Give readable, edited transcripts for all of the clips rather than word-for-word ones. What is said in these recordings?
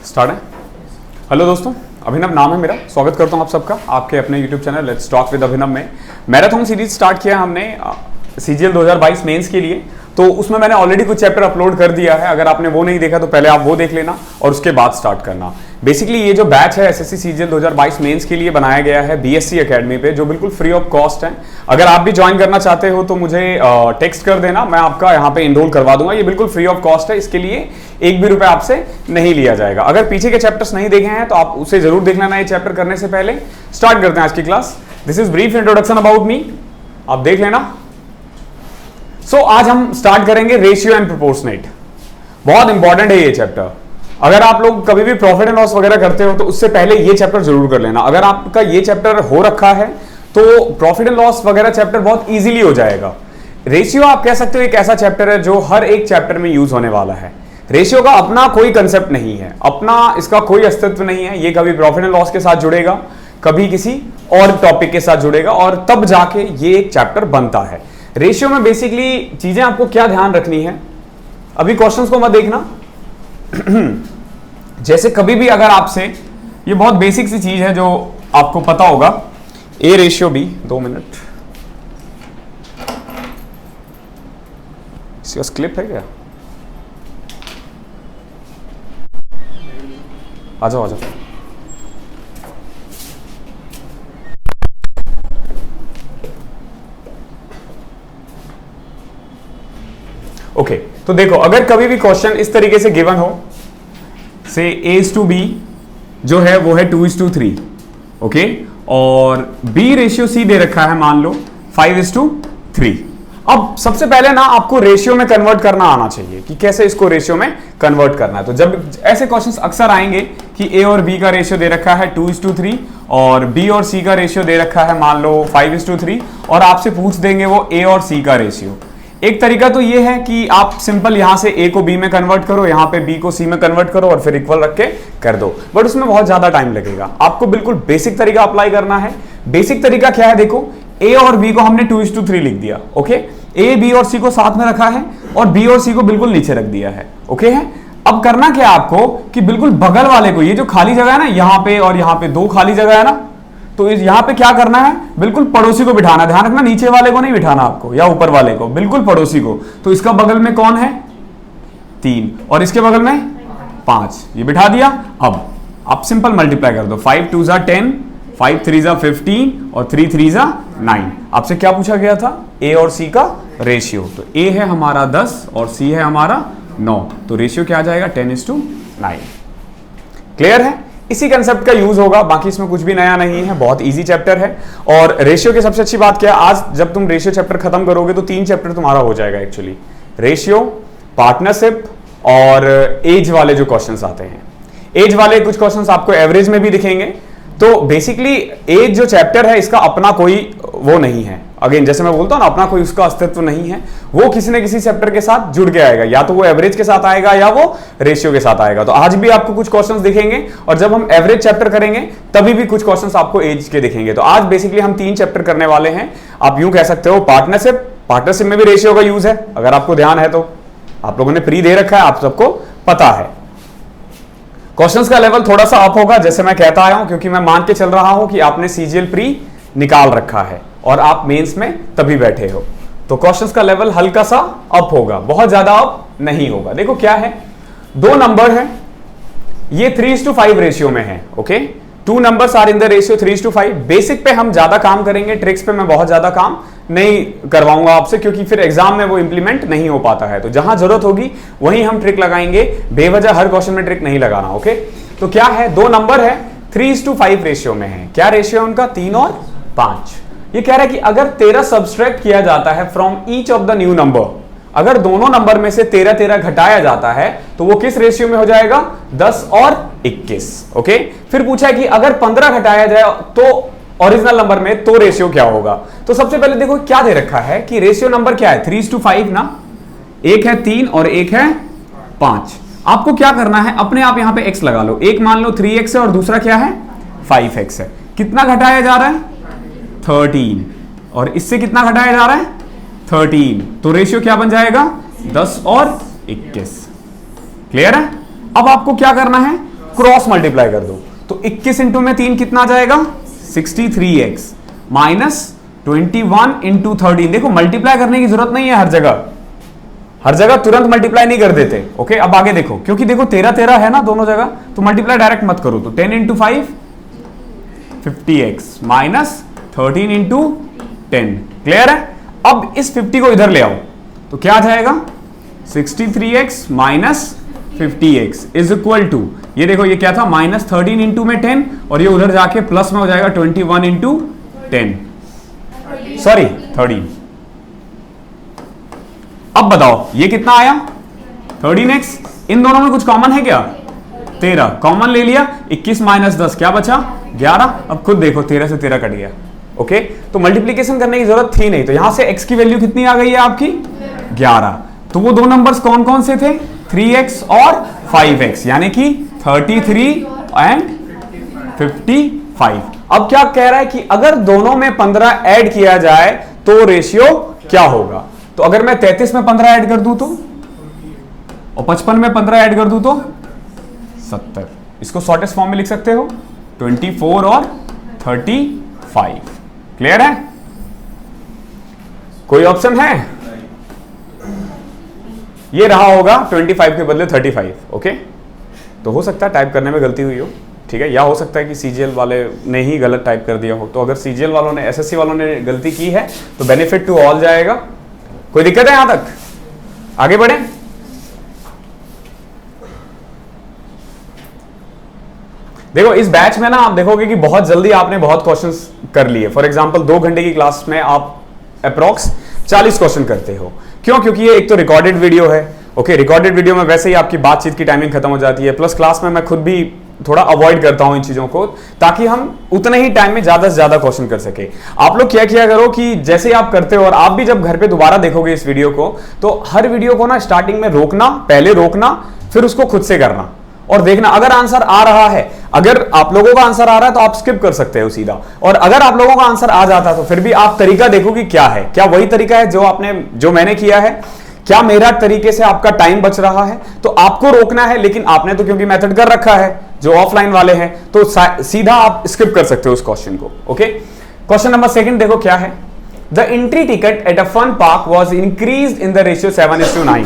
Start है। Hello दोस्तों, अभिनव नाम है मेरा। स्वागत करता हूं आप सबका आपके अपने YouTube channel let's talk with Abhinav में। मैराथन सीरीज स्टार्ट किया हमने सीजीएल 2022 मेंस के लिए, तो उसमें मैंने ऑलरेडी कुछ चैप्टर अपलोड कर दिया है। अगर आपने वो नहीं देखा तो पहले आप वो देख लेना और उसके बाद स्टार्ट करना। बेसिकली ये जो बैच है एसएससी सीजीएल 2022 मेंस के लिए बनाया गया है बीएससी एकेडमी पे, जो बिल्कुल फ्री ऑफ कॉस्ट है। अगर आप भी ज्वाइन करना चाहते हो तो मुझे टेक्स्ट कर देना, मैं आपका यहाँ पे इनरोल करवा दूंगा। ये बिल्कुल फ्री ऑफ कॉस्ट है, इसके लिए एक भी रुपए आपसे नहीं लिया जाएगा। अगर पीछे के चैप्टर्स नहीं देखे हैं तो आप उसे जरूर देख लेना। ये चैप्टर करने से पहले स्टार्ट करते हैं आज की class. This is brief introduction about me, आप देख लेना। आज हम स्टार्ट करेंगे रेशियो एंड प्रोपोर्शनेट। बहुत इंपॉर्टेंट है ये चैप्टर। अगर आप लोग कभी भी प्रॉफिट एंड लॉस वगैरह करते हो तो उससे पहले ये चैप्टर जरूर कर लेना। अगर आपका ये चैप्टर हो रखा है तो प्रॉफिट एंड लॉस वगैरह चैप्टर बहुत इजीली हो जाएगा। रेशियो आप कह सकते हो एक ऐसा चैप्टर है जो हर एक चैप्टर में यूज होने वाला है। रेशियो का अपना कोई कंसेप्ट नहीं है, अपना इसका कोई अस्तित्व नहीं है। ये कभी प्रॉफिट एंड लॉस के साथ जुड़ेगा, कभी किसी और टॉपिक के साथ जुड़ेगा और तब जाके ये एक चैप्टर बनता है। रेशियो में बेसिकली चीजें आपको क्या ध्यान रखनी है, अभी क्वेश्चंस को मत देखना। जैसे कभी भी अगर आपसे, ये बहुत बेसिक सी चीज है जो आपको पता होगा, ए रेशियो बी। 2 मिनट, इसका क्लिप है क्या? आ जाओ आ जाओ। ओके, तो देखो अगर कभी भी क्वेश्चन इस तरीके से गिवन हो, से A/B जो है वो है 2:3, ओके, और B रेशियो C दे रखा है मान लो 5:3। अब सबसे पहले ना आपको रेशियो में कन्वर्ट करना आना चाहिए कि कैसे इसको रेशियो में कन्वर्ट करना है। तो जब ऐसे क्वेश्चंस अक्सर आएंगे कि A और B का रेशियो दे रखा है 2:3 और B और C का रेशियो दे रखा है मान लो 5:3 और आपसे पूछ देंगे वो A और C का रेशियो। एक तरीका तो ये है कि आप सिंपल यहां से A को B में कन्वर्ट करो, यहां पे B को C में कन्वर्ट करो और फिर इक्वल रख के कर दो, बट उसमें बहुत ज्यादा टाइम लगेगा। आपको बिल्कुल बेसिक तरीका अप्लाई करना है। बेसिक तरीका क्या है, देखो A और B को हमने 2:3 लिख दिया, ओके। A, B और C को साथ में रखा है और B और C को बिल्कुल नीचे रख दिया है, ओके है। अब करना क्या आपको कि बिल्कुल बगल वाले को, ये जो खाली जगह है ना यहाँ पे और यहाँ पे 2 खाली जगह है ना, तो यहाँ पे क्या करना है, बिल्कुल पड़ोसी को बिठाना। ध्यान रखना नीचे वाले को नहीं बिठाना आपको या ऊपर वाले को, बिल्कुल पड़ोसी को। तो इसका बगल में कौन है, 3 और इसके बगल में 5, ये बिठा दिया। अब आप सिंपल मल्टीप्लाई कर दो, 5 2 10, 5 3 15 और 3 3 9। आपसे क्या पूछा गया था, A और C का रेशियो। तो A है हमारा 10 और C है हमारा 9, तो रेशियो क्या आ जाएगा 10:9। क्लियर है? इसी कंसेप्ट का यूज होगा, बाकी इसमें कुछ भी नया नहीं है, बहुत इजी चैप्टर है। और रेशियो की सबसे अच्छी बात क्या है, आज जब तुम रेशियो चैप्टर खत्म करोगे तो 3 चैप्टर तुम्हारा हो जाएगा एक्चुअली। रेशियो, पार्टनरशिप और एज वाले जो क्वेश्चंस आते हैं। एज वाले कुछ क्वेश्चंस आपको एवरेज में भी दिखेंगे। तो बेसिकली एज जो चैप्टर है इसका अपना कोई वो नहीं है। अगेन जैसे मैं बोलता हूं ना, अपना कोई उसका अस्तित्व नहीं है। वो किसी न किसी चैप्टर के साथ जुड़ के आएगा, या तो वो एवरेज के साथ आएगा या वो रेशियो के साथ आएगा। तो आज भी आपको कुछ क्वेश्चंस दिखेंगे और जब हम एवरेज चैप्टर करेंगे तभी भी कुछ क्वेश्चंस आपको एज के दिखेंगे। तो आज बेसिकली हम 3 चैप्टर करने वाले हैं। आप यूं कह सकते हो पार्टनरशिप, पार्टनरशिप में भी रेशियो का यूज है, अगर आपको ध्यान है तो। आप लोगों ने प्री दे रखा है, आप सबको पता है। क्वेश्चंस का लेवल थोड़ा सा अप होगा जैसे मैं कहता आया हूं, क्योंकि मैं मान के चल रहा हूं कि आपने सीजीएल प्री निकाल रखा है और आप मेंस में तभी बैठे हो। तो क्वेश्चंस का लेवल हल्का सा अप होगा, बहुत ज्यादा अप नहीं होगा। देखो क्या है, 2 नंबर है, ये 3:5 रेशियो में है, okay. 2 numbers are in the ratio 3:5। Basic पे हम ज्यादा काम करेंगे, ट्रिक्स पे मैं बहुत ज्यादा काम नहीं करवाऊंगा आपसे, क्योंकि फिर एग्जाम में वो इंप्लीमेंट नहीं हो पाता है। तो जहां जरूरत होगी वहीं हम ट्रिक लगाएंगे, बेवजह हर क्वेश्चन में ट्रिक नहीं लगाना, ओके। तो क्या है, 2 नंबर है, 3:5 रेशियो में है। क्या रेशियो उनका, 3 और 5। ये कह रहा है कि अगर 13 सब्सट्रैक्ट किया जाता है from each of the new number, अगर दोनों नंबर में से 13 घटाया जाता है तो वो किस रेशियो में हो जाएगा, 10 और 21, ओके। फिर पूछा है कि अगर 15 घटाया जाए तो ओरिजिनल नंबर में, तो रेशियो क्या होगा। तो सबसे पहले देखो क्या दे रखा है कि रेशियो नंबर क्या है, 3:5 ना। एक है 3 और एक है 5। आपको क्या करना है, अपने आप यहां पे x लगा लो। एक मान लो 3x है और दूसरा क्या है 5x है। कितना घटाया जा रहा है, 13, और इससे कितना घटाया जा रहा है 13। तो रेशियो क्या बन जाएगा, 10 और 21। क्लियर है? अब आपको क्या करना है, क्रॉस मल्टीप्लाई कर दो, तो 21 इंटू में 3 कितना आ जाएगा 63x माइनस 21 इंटू 13। देखो मल्टीप्लाई करने की जरूरत नहीं है, हर जगह तुरंत मल्टीप्लाई नहीं कर देते। ओके, अब आगे देखो, क्योंकि देखो 13 13 है ना दोनों जगह, तो मल्टीप्लाई डायरेक्ट मत करो, तो 10 into 5 50x minus 13 into 10। Clear है? अब इस 50 को इधर ले आओ, तो क्या आ जाएगा 63x minus 50x is equal to, ये देखो ये क्या था माइनस 13 इंटू में 10, और ये उधर जाके प्लस में हो जाएगा 21 इंटू 10, सॉरी 13। अब बताओ ये कितना आया 13x, इन दोनों में कुछ कॉमन है क्या 13, कॉमन ले लिया, 21 माइनस 10 क्या बचा 11। अब खुद देखो 13 से 13 कट गया। ओके, तो मल्टीप्लीकेशन करने की जरूरत थी नहीं, तो यहां से x की वैल्यू कितनी आ गई है आपकी 11। तो वो दो नंबर्स कौन कौन से थे 3x और 5x, यानी कि 33 एंड 55। अब क्या कह रहा है कि अगर दोनों में 15 ऐड किया जाए तो रेशियो क्या होगा। तो अगर मैं 33 में 15 ऐड कर दूं तो, और 55 में 15 ऐड कर दूं तो 70। इसको शॉर्टेस्ट फॉर्म में लिख सकते हो 24 और 35। क्लियर है? कोई ऑप्शन है? ये रहा होगा 25 के बदले 35। ओके, तो हो सकता है टाइप करने में गलती हुई हो, ठीक है, या हो सकता है कि सीजीएल वाले ने ही गलत टाइप कर दिया हो। तो अगर सीजीएल वालों ने, एसएससी वालों ने गलती की है तो बेनिफिट टू ऑल जाएगा। कोई दिक्कत है यहां तक? आगे बढ़े। देखो इस बैच में ना आप देखोगे कि बहुत जल्दी आपने बहुत क्वेश्चंस कर लिए। फॉर एग्जांपल 2 घंटे की क्लास में आप अप्रॉक्स 40 क्वेश्चन करते हो। क्यों? क्योंकि ये एक तो रिकॉर्डेड वीडियो है। ओके, रिकॉर्डेड वीडियो में वैसे ही आपकी बातचीत की टाइमिंग खत्म हो जाती है, प्लस क्लास में मैं खुद भी थोड़ा अवॉइड करता हूं इन चीजों को, ताकि हम उतने ही टाइम में ज्यादा से ज्यादा क्वेश्चन कर सके। आप लोग क्या किया करो कि जैसे ही आप करते हो, और आप भी जब घर पे दोबारा देखोगे इस वीडियो को, तो हर वीडियो को ना स्टार्टिंग में रोकना, पहले रोकना, फिर उसको खुद से करना और देखना अगर आंसर आ रहा है। अगर आप लोगों का आंसर आ रहा है तो आप स्किप कर सकते हो सीधा, और अगर आप लोगों का आंसर आ जाता है तो फिर भी आप तरीका देखो कि क्या है, क्या वही तरीका है जो मैंने किया है, क्या मेरा तरीके से आपका टाइम बच रहा है। तो आपको रोकना है, लेकिन आपने तो क्योंकि मेथड कर रखा है, जो ऑफलाइन वाले हैं, तो सीधा आप स्किप कर सकते हो उस क्वेश्चन को। ओके, क्वेश्चन नंबर 2 देखो क्या है। The entry ticket at a fun park was increased in the ratio 7:9।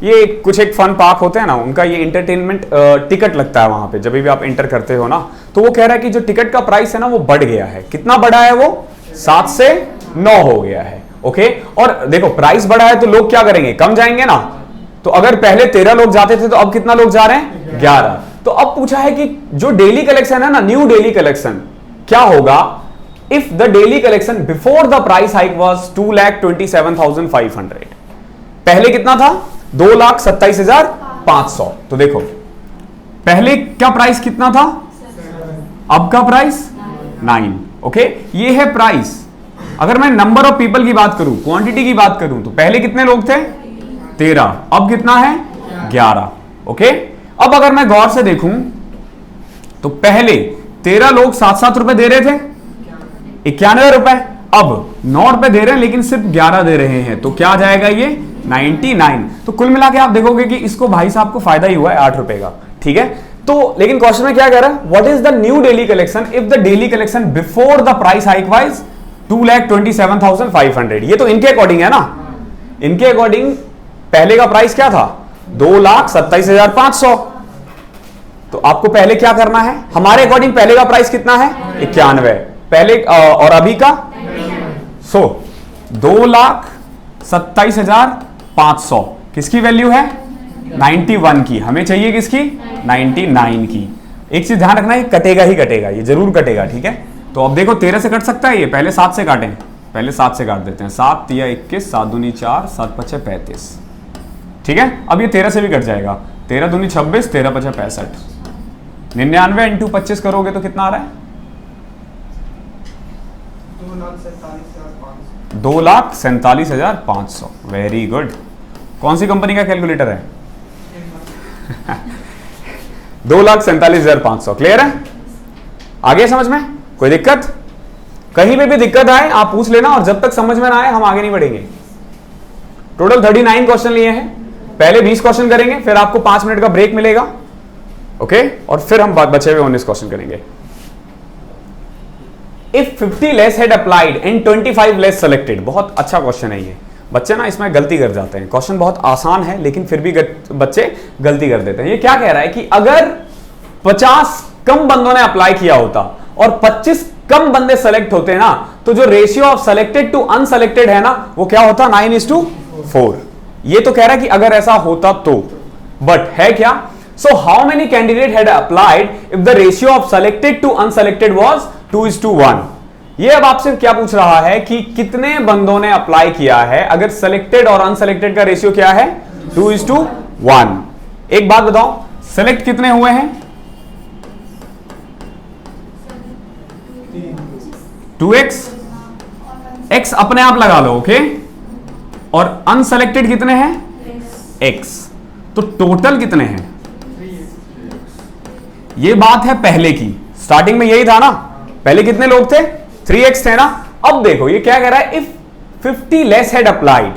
ये कुछ एक फन पार्क होते हैं ना, उनका ये एंटरटेनमेंट टिकट लगता है वहां पे जब भी आप एंटर करते हो ना, तो वो कह रहा है कि जो टिकट का प्राइस है ना वो बढ़ गया है। कितना बढ़ा है वो 7 से 9 हो गया है। ओके, और देखो प्राइस बढ़ा है तो लोग क्या करेंगे, कम जाएंगे ना। तो अगर पहले 13 लोग जाते थे तो अब कितना लोग जा रहे हैं 11। तो अब पूछा है कि जो डेली कलेक्शन है ना, न्यू डेली कलेक्शन क्या होगा if the daily collection before the price hike was 2,27,500। पहले कितना था 2,27,500। तो देखो पहले का प्राइस कितना था, अब का प्राइस 9। ओके, ये है प्राइस। अगर मैं नंबर ऑफ पीपल की बात करूं, क्वांटिटी की बात करूं, तो पहले कितने लोग थे 13, अब कितना है 11। ओके, अब अगर मैं गौर से देखूं तो पहले 13 लोग 7-7 रुपए दे रहे थे, 91 रुपए, अब 9 रुपए दे रहे हैं लेकिन सिर्फ 11 दे रहे हैं, तो क्या आ जाएगा ये 99। तो कुल मिला के आप देखोगे कि इसको भाई साहब को फायदा ही हुआ है 8 रुपए का। ठीक है, तो लेकिन क्वेश्चन में क्या कह रहा है, what is the new daily collection if the daily collection before the price hike wise 2,27,500। ये तो इनके अकॉर्डिंग है ना, इनके अकॉर्डिंग पहले का प्राइस क्या था 2,27,500। तो आपको पहले क्या करना है, हमारे अकॉर्डिंग पहले का प्राइस कितना है 91 पहले, और अभी का 2,27,500 किसकी वैल्यू है 91 की, हमें चाहिए किसकी 99 की। एक चीज ध्यान रखना है, कटेगा ही कटेगा, ये जरूर कटेगा। ठीक है, तो अब देखो 13 से कट सकता है ये, पहले 7 से काटें, पहले 7 से काट देते हैं। 7 या 21, 7 दूनी 4, 7 पचे 35। ठीक है, अब ये 13 से भी कट जाएगा, 13 दूनी 26, 13 पचे 65। 99 इंटू 25 करोगे तो कितना आ रहा है 2,47,500। Very good. कौन सी कंपनी का कैलकुलेटर है 2,47,500। क्लियर है, आगे समझ में कोई दिक्कत, कहीं पे भी दिक्कत आए आप पूछ लेना, और जब तक समझ में ना आए हम आगे नहीं बढ़ेंगे। टोटल 39 क्वेश्चन लिए हैं, पहले 20 क्वेश्चन करेंगे, फिर आपको 5 मिनट का ब्रेक मिलेगा, ओके और फिर हम बचे हुए 19 क्वेश्चन करेंगे। If 50 less had applied and 25 less selected, बहुत अच्छा क्वेश्चन है ये। बच्चे ना इसमें गलती कर जाते हैं, क्वेश्चन बहुत आसान है लेकिन फिर भी बच्चे गलती कर देते हैं। ये क्या कह रहा है कि अगर 50 कम बंदों ने अप्लाई किया होता और 25 कम बंदे सेलेक्ट होते ना, तो जो ratio of selected to unselected है ना, वो क्या होता 9:4। ये तो कह रहा है कि अगर ऐसा होता तो, बट है क्या? So how many candidate had applied if the ratio of selected to unselected was 2:1। ये अब आपसे क्या पूछ रहा है कि कितने बंदों ने अप्लाई किया है अगर सेलेक्टेड और अनसेलेक्टेड का रेशियो क्या है 2:1। एक बात बताओ, सेलेक्ट कितने हुए हैं? 2x, x अपने आप लगा लो, ओके। और अनसेलेक्टेड कितने हैं? x। तो टोटल कितने हैं? ये बात है पहले की, स्टार्टिंग में यही था ना, पहले कितने लोग थे? 3x थे ना। अब देखो ये क्या कह रहा है, इफ 50 लेस हैड अप्लाइड,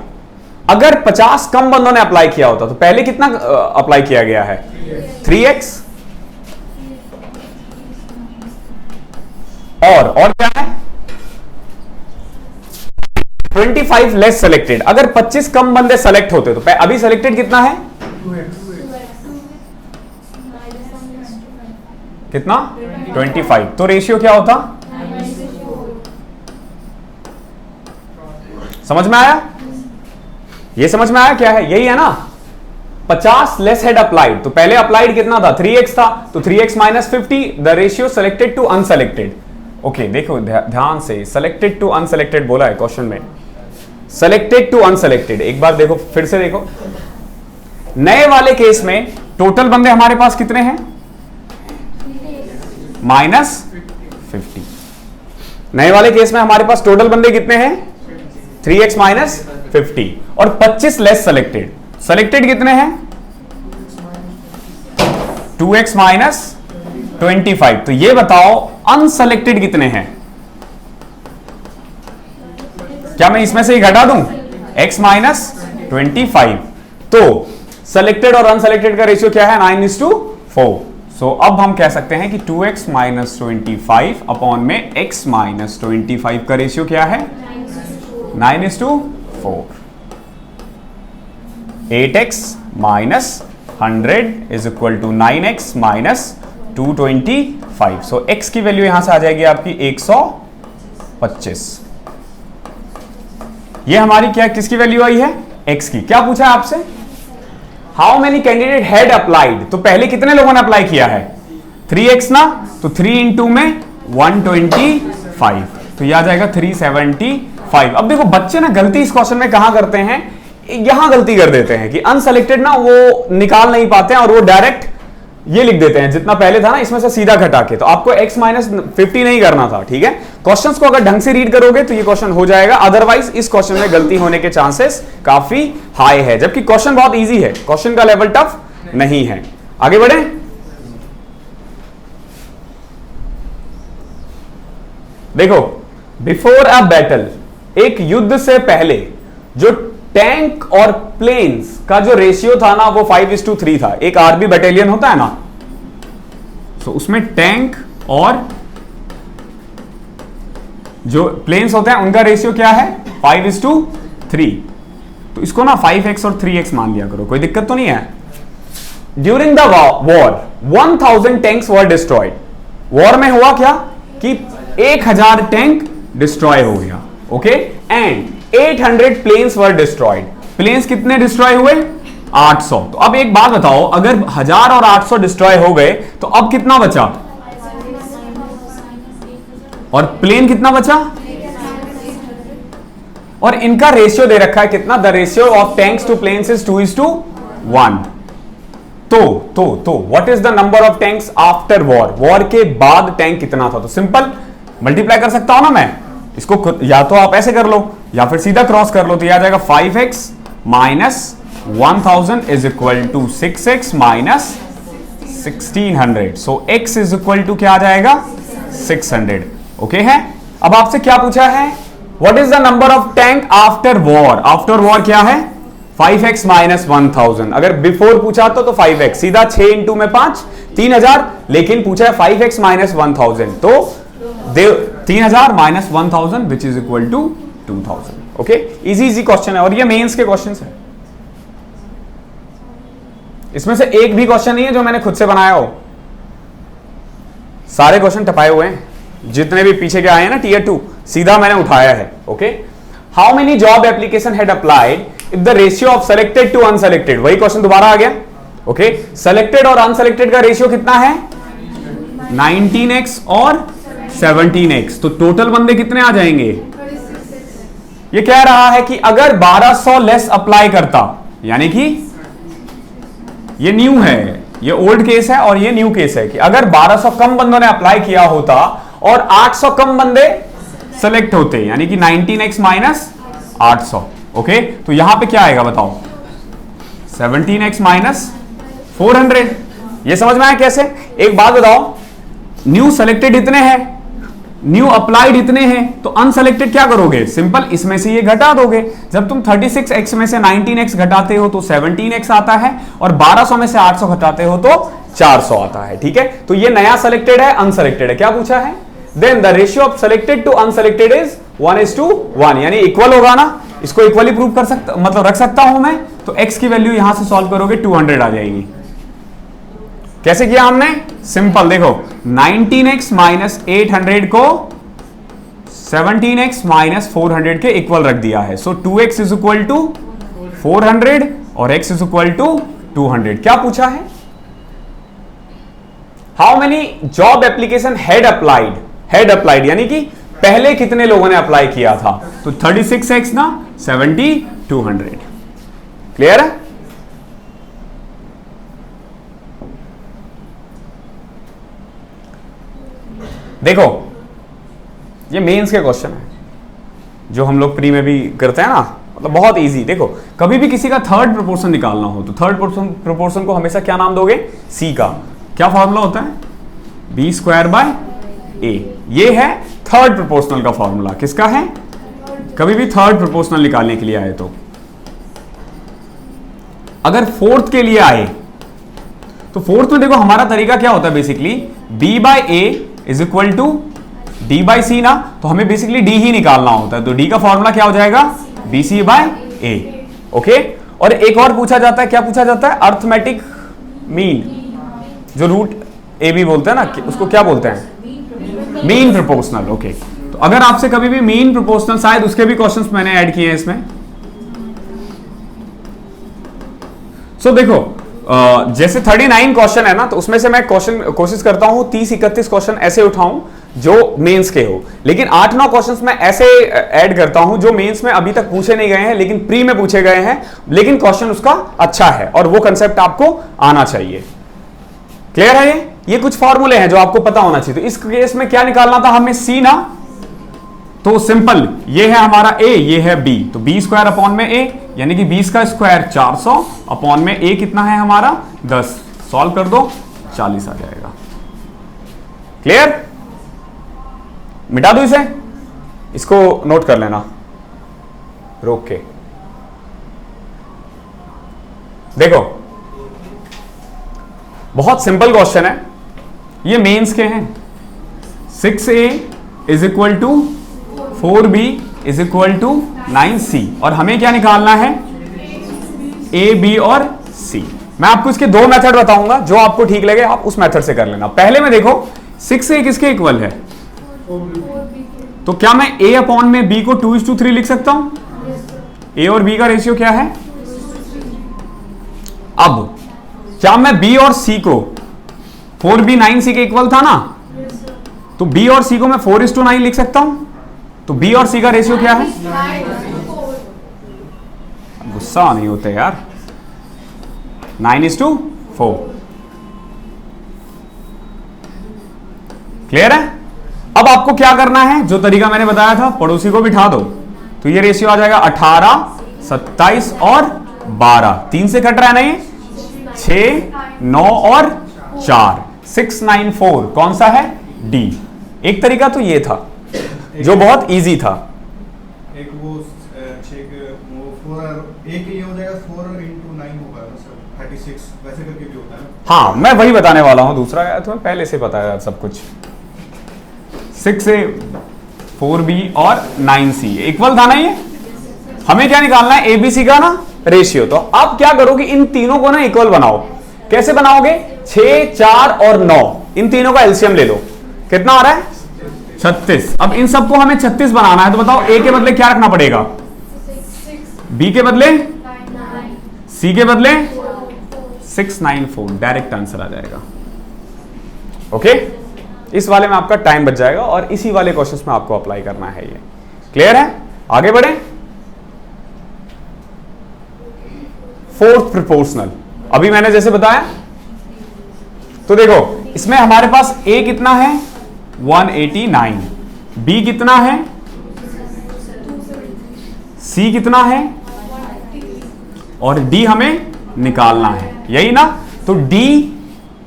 अगर 50 कम बंदों ने अप्लाई किया होता तो पहले कितना अप्लाई किया गया है? 3x। और क्या है? 25 लेस सेलेक्टेड, अगर 25 कम बंदे सेलेक्ट होते तो अभी सेलेक्टेड कितना है? कितना? 25। तो रेशियो क्या होता? समझ में आया? ये समझ में आया क्या है? यही है ना, 50 लेस हेड अप्लाइड, तो पहले अप्लाइड कितना था? 3x था, तो 3x minus 50, the ratio selected to unselected. Okay देखो ध्यान से, सेलेक्टेड टू अनसेलेक्टेड बोला है क्वेश्चन में, सेलेक्टेड टू अनसेलेक्टेड। एक बार देखो, फिर से देखो, नए वाले केस में टोटल बंदे हमारे पास कितने हैं? -50। नए वाले केस में हमारे पास टोटल बंदे कितने हैं? 3x माइनस 50 और 25 लेस सेलेक्टेड। सेलेक्टेड कितने हैं? 2x minus 25। तो ये बताओ अनसेलेक्टेड कितने हैं? क्या मैं इसमें से ही घटा दूं? x minus 25। तो सेलेक्टेड और अनसेलेक्टेड का रेशियो क्या है? 9:4। सो अब हम कह सकते हैं कि 2x माइनस 25 अपॉन में x माइनस 25 का रेशियो क्या है? 9:4। 8x minus 100 is equal to 9x minus 225। So x की वैल्यू यहां से आ जाएगी आपकी 125। ये हमारी क्या, किसकी वैल्यू आई है? x की। क्या पूछा है आपसे? How many candidate had applied, तो पहले कितने लोगों ने अप्लाई किया है? 3x ना, तो 3 इंटू में 125, तो यह आ जाएगा 375। अब देखो बच्चे ना गलती इस क्वेश्चन में कहां करते हैं, यहां गलती कर देते हैं कि अनसेलेक्टेड ना वो निकाल नहीं पाते हैं और वो डायरेक्ट ये लिख देते हैं जितना पहले था ना इसमें से सीधा घटा के। तो आपको x माइनस 50 नहीं करना था, ठीक है। क्वेश्चंस को अगर ढंग से रीड करोगे तो ये क्वेश्चन हो जाएगा, अदरवाइज इस क्वेश्चन में गलती होने के चांसेस काफी हाई है, जबकि क्वेश्चन बहुत इजी है, क्वेश्चन का लेवल टफ नहीं है। आगे बढ़े। देखो, बिफोर अ बैटल, एक युद्ध से पहले जो टैंक और प्लेन्स का जो रेशियो था ना वो 5:3 था। एक आर्मी बटालियन होता है ना, तो उसमें टैंक और जो प्लेन्स होते हैं उनका रेशियो क्या है? 5:3। तो इसको ना 5x और 3x मान लिया करो, कोई दिक्कत तो नहीं है। During the war 1000 tanks were destroyed. War में हुआ क्या कि 1000 टैंक डिस्ट्रॉय हो गया, okay. And 800 planes were destroyed. Planes कितने डिस्ट्रॉय हुए? 800। तो अब एक बात बताओ, अगर 1000 और 800 डिस्ट्रॉय हो गए तो अब कितना बचा? और प्लेन कितना बचा? और इनका रेशियो दे रखा है कितना? The ratio of tanks to planes is 2:1। तो what is the number of tanks after war? War के बाद टैंक कितना था? तो सिंपल मल्टीप्लाई कर सकता हूं ना मैं इसको, या तो आप ऐसे कर लो या फिर सीधा क्रॉस कर लो, तो यह आ जाएगा 5x minus 1000 is equal to 6x minus 1600। So x is equal to क्या आ जाएगा? 600, ओके है। अब आपसे क्या पूछा है? What is the number of tank after war? After war क्या है? 5x minus 1000। अगर बिफोर पूछा तो 5x सीधा 6 इंटू में 5 3000, लेकिन पूछा है 5x माइनस 1000 तो 3000 minus 1000 which is equal to 2000। Okay, easy easy question है और ये मेंस के क्वेश्चन है। इसमें से एक भी क्वेश्चन नहीं है जो मैंने खुद से बनाया हो, सारे क्वेश्चन टपाए हुए हैं, जितने भी पीछे के आए हैं ना टीयर 2 सीधा मैंने उठाया है। Okay, how many job application had applied if the ratio of selected to unselected, वही क्वेश्चन दोबारा आ गया। ओके, सेलेक्टेड और अनसेलेक्टेड का रेशियो कितना है 19x और 17x, तो टोटल बंदे कितने आ जाएंगे। ये कह रहा है कि अगर 1200 लेस अप्लाई करता, यानी कि ये न्यू है, ये ओल्ड केस है और ये न्यू केस है, कि अगर 1200 कम बंदों ने अप्लाई किया होता और 800 कम बंदे सेलेक्ट होते, यानी कि 19x माइनस 800। ओके, तो यहां पे क्या आएगा बताओ 17x माइनस 400। ये समझ में आया कैसे। एक बात बताओ, न्यू सेलेक्टेड इतने हैं, न्यू अप्लाइड इतने हैं, तो अनसेलेक्टेड क्या करोगे, सिंपल इसमें से ये घटा दोगे। जब तुम 36x में से 19x घटाते हो तो 17x आता है और 1200 में से 800 घटाते हो तो 400 आता है। ठीक है, तो ये नया सेलेक्टेड है, अनसेलेक्टेड है, क्या पूछा है, then the ratio of selected to unselected is 1:1, यानी इक्वल होगा ना, इसको इक्वली प्रूव कर सकता, मतलब रख सकता हूं मैं, तो x की वैल्यू यहां से सॉल्व करोगे 200 आ जाएगी। कैसे किया हमने, सिंपल देखो 19x माइनस 800 को 17x माइनस 400 के इक्वल रख दिया है, सो 2x इज इक्वल टू 400 और x इज इक्वल टू 200। क्या पूछा है, how many job application had applied यानी कि पहले कितने लोगों ने अप्लाई किया था, तो 36x ना 70 200। क्लियर है। देखो ये मेंस के क्वेश्चन है जो हम लोग प्री में भी करते हैं ना, मतलब बहुत इजी। देखो कभी भी किसी का थर्ड प्रोपोर्शन निकालना हो तो थर्ड प्रोपोर्शन को हमेशा क्या नाम दोगे, सी का क्या फॉर्मूला होता है, बी स्क्वायर बाय ए। ये है थर्ड प्रोपोर्शनल का फॉर्मूला, किसका है, कभी भी थर्ड प्रोपोर्शनल निकालने के लिए आए तो। अगर फोर्थ के लिए आए तो फोर्थ में देखो हमारा तरीका क्या होता है, basically b by a is equal to d by c ना, तो हमें बेसिकली डी ही निकालना होता है, तो डी का फॉर्मूला क्या हो जाएगा, बी सी बाय ए। ओके, और एक और पूछा जाता है, क्या पूछा जाता है, अर्थमेटिक मीन, जो रूट ए बी बोलते हैं ना, उसको क्या बोलते हैं, मीन प्रोपोर्शनल। ओके, तो अगर आपसे कभी भी मीन प्रोपोर्शनल, शायद उसके भी क्वेश्चंस मैंने ऐड किए हैं इसमें। सो देखो जैसे 39 क्वेश्चन है ना, तो उसमें से मैं कोशिश करता हूं 30-31 क्वेश्चन ऐसे उठाऊं जो मेंस के हो, लेकिन 8-9 क्वेश्चंस मैं ऐसे ऐड करता हूं जो मेंस में अभी तक पूछे नहीं गए हैं लेकिन प्री में पूछे गए हैं, लेकिन क्वेश्चन उसका अच्छा है और वो कंसेप्ट आपको आना चाहिए। क्लियर है। ये कुछ फॉर्मूले हैं जो आपको पता होना चाहिए। तो इस केस में क्या निकालना था हमें, सी ना, तो सिंपल ये है हमारा ए, ये है बी, तो बी स्क्वायर अपॉन में ए, यानी कि 20 का स्क्वायर 400 अपॉन में ए कितना है हमारा 10, सॉल्व कर दो 40 आ जाएगा। क्लियर, मिटा दो इसे, इसको नोट कर लेना रोक के। देखो बहुत सिंपल क्वेश्चन है, ये मेंस के हैं। 6a is equal to 4b is equal to 9c, और हमें क्या निकालना है, a b और c। मैं आपको इसके दो मेथड बताऊंगा, जो आपको ठीक लगे आप उस मेथड से कर लेना। पहले में देखो 6a किसके इक्वल है, तो क्या मैं a अपॉन में b को 2:3 लिख सकता हूं, a और b का रेशियो क्या है। अब क्या मैं b और c को 4b 9c के इक्वल था ना, तो b और c को मैं 4:9 लिख सकता हूं, तो b और c का रेशियो क्या है, गुस्सा नहीं होते यार, 9:4। क्लियर है। अब आपको क्या करना है, जो तरीका मैंने बताया था, पड़ोसी को बिठा दो, तो ये रेशियो आ जाएगा 18, 27 और 12, 3 से कट रहा है नहीं, 6, 9 और 4, 694 कौन सा है, डी। एक तरीका तो ये था जो बहुत इजी था। एक वो 4 एक ये हो जाएगा 4 हाँ मैं वही बताने वाला हूं, दूसरा तुम्हें पहले से पता है सब कुछ। 6A 4B और 9C इक्वल था ना ये। हमें क्या निकालना है, ABC का ना रेशियो। तो अब क्या करोगे, इन तीनों को ना इक्वल बनाओ। कैसे बनाओगे, 6, 4 और 9 इन तीनों का एलसीएम ले लो। कितना आ रहा है, 36। अब इन सबको हमें 36 बनाना है, तो बताओ A के बदले क्या रखना पड़ेगा, B के बदले 9, C के बदले 694। डायरेक्ट आंसर आ जाएगा। ओके, इस वाले में आपका टाइम बच जाएगा और इसी वाले क्वेश्चंस में आपको अप्लाई करना है। ये क्लियर है, आगे बढ़े। फोर्थ प्रोपोर्शनल, अभी मैंने जैसे बताया, तो देखो इसमें हमारे पास A कितना है 189, B कितना है, C कितना है और D हमें निकालना है, यही ना। तो D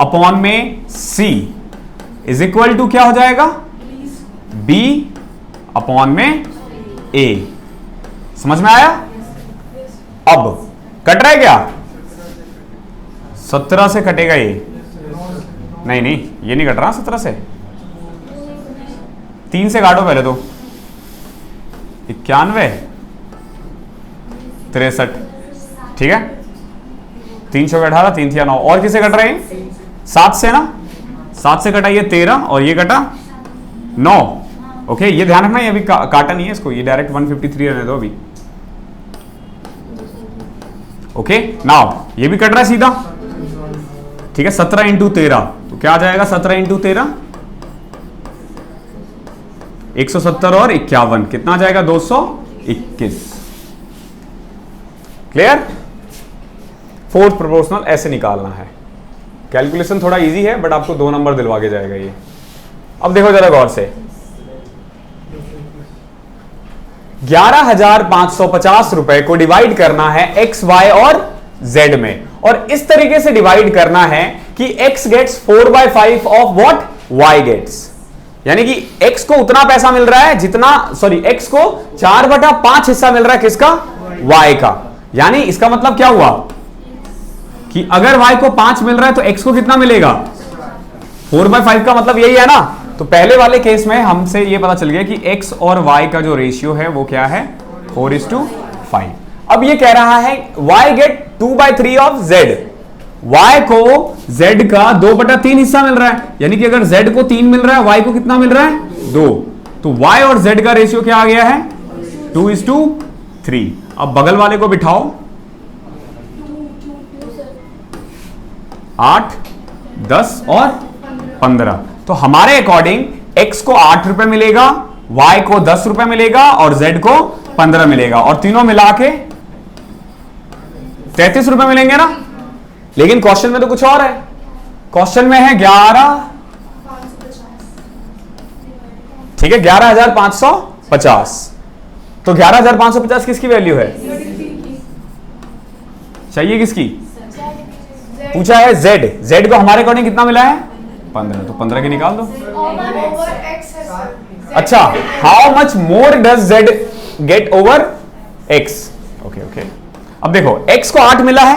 अपॉन में C इज इक्वल टू क्या हो जाएगा, B अपॉन में A। समझ में आया। अब कट रहा है क्या, 17 से कटेगा ये, नहीं नहीं ये नहीं कट रहा 17 से, 3 से काटो पहले तो, 91 63, ठीक है। 3 से 18, 3 से 9, और किसे कट रहे हैं, 7 से ना, 7 से कटा ये 13 और ये कटा 9। ओके, ये ध्यान रखना, ये अभी काटा नहीं है इसको, ये डायरेक्ट 153 रहने दो अभी। ओके नाउ ये भी कट रहा है सीधा, ठीक है। 17 इंटू 13 तो क्या आ जाएगा, 17 इंटू 13 170 और 51 कितना आ जाएगा, 221। क्लियर। फोर्थ प्रोपोर्शनल ऐसे निकालना है। कैलकुलेशन थोड़ा इजी है बट आपको 2 नंबर दिलवा के जाएगा ये। अब देखो जरा गौर से, 11,550 रुपए को डिवाइड करना है एक्स, वाई और जेड में, और इस तरीके से डिवाइड करना है कि x gets 4/5 of what y gets, यानी कि x को उतना पैसा मिल रहा है जितना, सॉरी x को 4/5 हिस्सा मिल रहा है किसका, y का। यानी इसका मतलब क्या हुआ कि अगर y को 5 मिल रहा है तो x को कितना मिलेगा, 4/5 का मतलब यही है ना। तो पहले वाले केस में हमसे ये पता चल गया कि x और y का जो रेशियो है वो क्या है, 4:5। अब ये कह रहा है y get 2/3 of z, y को z का 2/3 हिस्सा मिल रहा है, यानी कि अगर z को 3 मिल रहा है, y को कितना मिल रहा है, 2। तो y और z का रेशियो क्या आ गया है, 2:3। अब बगल वाले को बिठाओ, 8, 10 और 15। तो हमारे अकॉर्डिंग x को 8 रुपए मिलेगा, y को 10 रुपए मिलेगा और z को 15 मिलेगा, और तीनों मिला के 33 रुपए मिलेंगे ना। लेकिन क्वेश्चन में तो कुछ और है, क्वेश्चन में है 11, ठीक है 11,550। तो 11,550 किसकी वैल्यू है, चाहिए किसकी, पूछा है z को हमारे अकॉर्डिंग कितना मिला है, 15। तो 15 की निकाल दो। अच्छा, how much more does z get over x। Okay, अब देखो x को 8 मिला है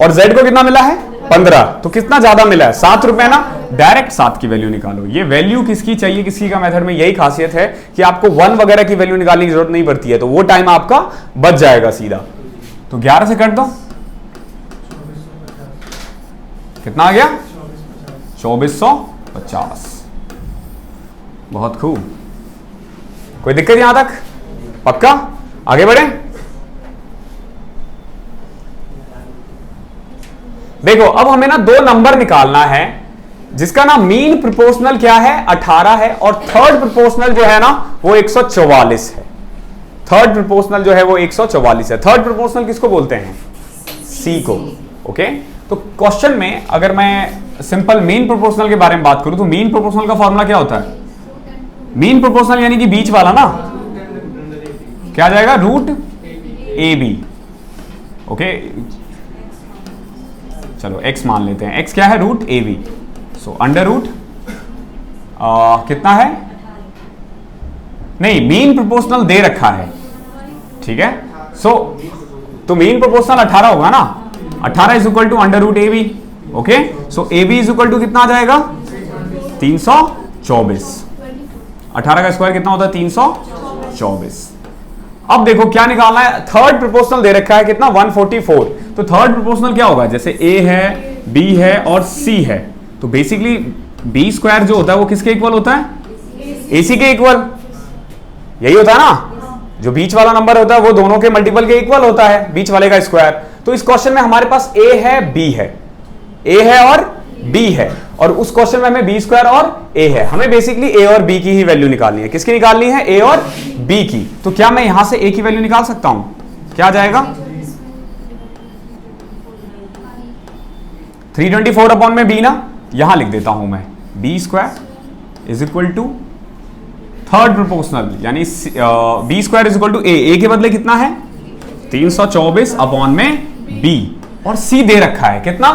और z को कितना मिला है, 15। तो कितना ज्यादा मिला है, 7 रुपए ना। डायरेक्ट 7 की वैल्यू निकालो। ये वैल्यू किसकी चाहिए किसकी का मेथड में यही खासियत है कि आपको 1 वगैरह की वैल्यू निकालने की जरूरत नहीं पड़ती है, तो वो टाइम आपका बच जाएगा सीधा। तो 11 से कट दो, कितना आ गया, 2450। बहुत खूब, कोई दिक्कत यहां तक, पक्का। आगे बढ़े। देखो अब हमें ना 2 नंबर निकालना है जिसका ना मीन प्रोपोर्शनल क्या है, 18 है, और थर्ड प्रोपोर्शनल जो है ना वो 144 है। थर्ड प्रोपोर्शनल जो है वो 144 है। थर्ड प्रोपोर्शनल किसको बोलते हैं, सी को। ओके, तो क्वेश्चन में अगर मैं सिंपल मीन प्रोपोर्शनल के बारे में बात करूं तो मीन प्रोपोर्शनल का फॉर्मूला क्या होता है, मीन प्रोपोर्शनल यानी कि बीच वाला ना, क्या जाएगा, रूट ए बी। ओके, चलो x मान लेते हैं, x क्या है, root A B. So under root कितना है, नहीं मीन प्रोपोर्शनल दे रखा है, ठीक है। सो तो मीन प्रोपोर्शनल 18 होगा ना, 18 is equal to under root A B. Okay, so A B is equal to कितना आ जाएगा 324। 18 का स्क्वायर कितना होता है 324। अब देखो क्या निकालना है, थर्ड प्रोपोर्शनल दे रखा है कितना 144। तो थर्ड प्रोपोर्शनल क्या होगा, जैसे ए है, बी है और सी है, तो बेसिकली बी स्क्वायर जो होता है वो किसके इक्वल होता है, एसी के इक्वल। यही होता है ना, जो बीच वाला नंबर होता है वो दोनों के मल्टीपल के इक्वल होता है, बीच वाले का स्क्वायर। तो इस क्वेश्चन में हमारे पास ए है, बी है, ए है और बी है, और उस क्वेश्चन में हमें बी स्क्वायर और ए है। हमें बेसिकली ए और बी की ही वैल्यू निकालनी है। किसकी निकालनी है, ए और बी की। तो क्या मैं यहां से ए की वैल्यू निकाल सकता हूं, क्या आ जाएगा 324 अपॉन में बी ना, यहां लिख देता हूं मैं b square is equal to third proportional, यानी b square is equal to a के बदले कितना है 324 अपॉन में बी, और सी दे रखा है कितना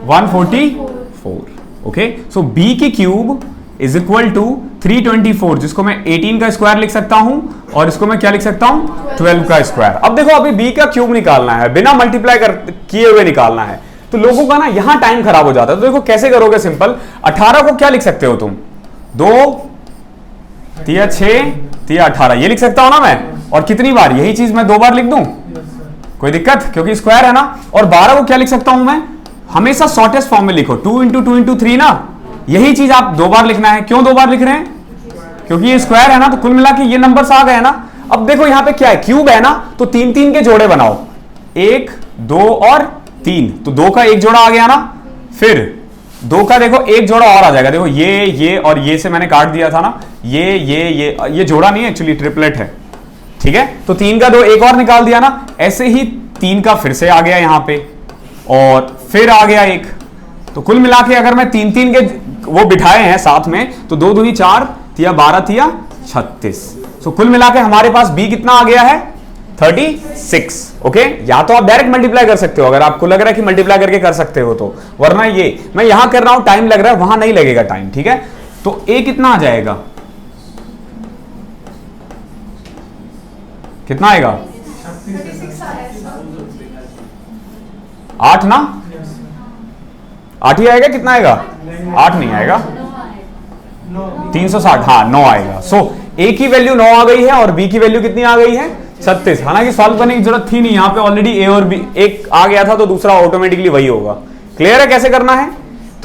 144। ओके, सो बी की क्यूब इज इक्वल टू 324, जिसको मैं 18 का स्क्वायर लिख सकता हूं, और इसको मैं क्या लिख सकता हूं 12 का स्क्वायर। अब देखो अभी बी का क्यूब निकालना है, बिना मल्टीप्लाई किए हुए निकालना है, तो लोगों का ना यहां टाइम खराब हो जाता है। तो देखो कैसे करोगे, सिंपल 18 को क्या लिख सकते हो तुम, 2 तिया 6 तिया 18, ये लिख सकता हूं ना मैं, और कितनी बार, यही चीज मैं 2 बार लिख दूं, कोई दिक्कत, क्योंकि स्क्वायर है ना। और 12 को क्या लिख सकता हूं मैं, हमेशा शॉर्टेस्ट फॉर्म में लिखो, 2 इंटू 2 इंटू 3 ना, यही चीज आप 2 बार लिखना है। क्यों 2 बार लिख रहे हैं, क्योंकि ये स्क्वायर है ना, तो कुल मिला के ये नंबर्स आ गए ना। अब देखो यहां पे क्या है, क्यूब है ना, तो 3 के जोड़े बनाओ, 1 2 और 3, तो 2 का एक जोड़ा आ गया ना, फिर 2 का देखो एक जोड़ा और आ जाएगा। देखो ये और ये से मैंने काट दिया था ना, ये जोड़ा नहीं है, एक्चुअली ट्रिपलेट है, ठीक है। तो 3 का 2 एक और निकाल दिया ना, ऐसे ही 3 का फिर से आ गया यहां पे, और फिर आ गया एक। तो कुल मिला के अगर मैं 3 के वो बिठाए हैं साथ में, तो 2 दूनी 4 तिया 12 तिया 36। सो कुल मिला के हमारे पास बी कितना आ गया है 36। ओके, या तो आप डायरेक्ट मल्टीप्लाई कर सकते हो अगर आपको लग रहा है कि मल्टीप्लाई करके कर सकते हो तो, वरना ये मैं यहां कर रहा हूं, टाइम लग रहा है, वहां नहीं लगेगा टाइम, ठीक है। तो ए कितना आ जाएगा, कितना आएगा 8 ना, 8 ही आएगा, कितना आएगा 8 नहीं आएगा, 360, हाँ 9 आएगा। सो ए की वैल्यू 9 आ गई है और बी की वैल्यू कितनी आ गई है 36। हालांकि सॉल्व करने की जरूरत थी नहीं, यहां पे ऑलरेडी ए और बी एक आ गया था, तो दूसरा ऑटोमेटिकली वही होगा। क्लियर है कैसे करना है,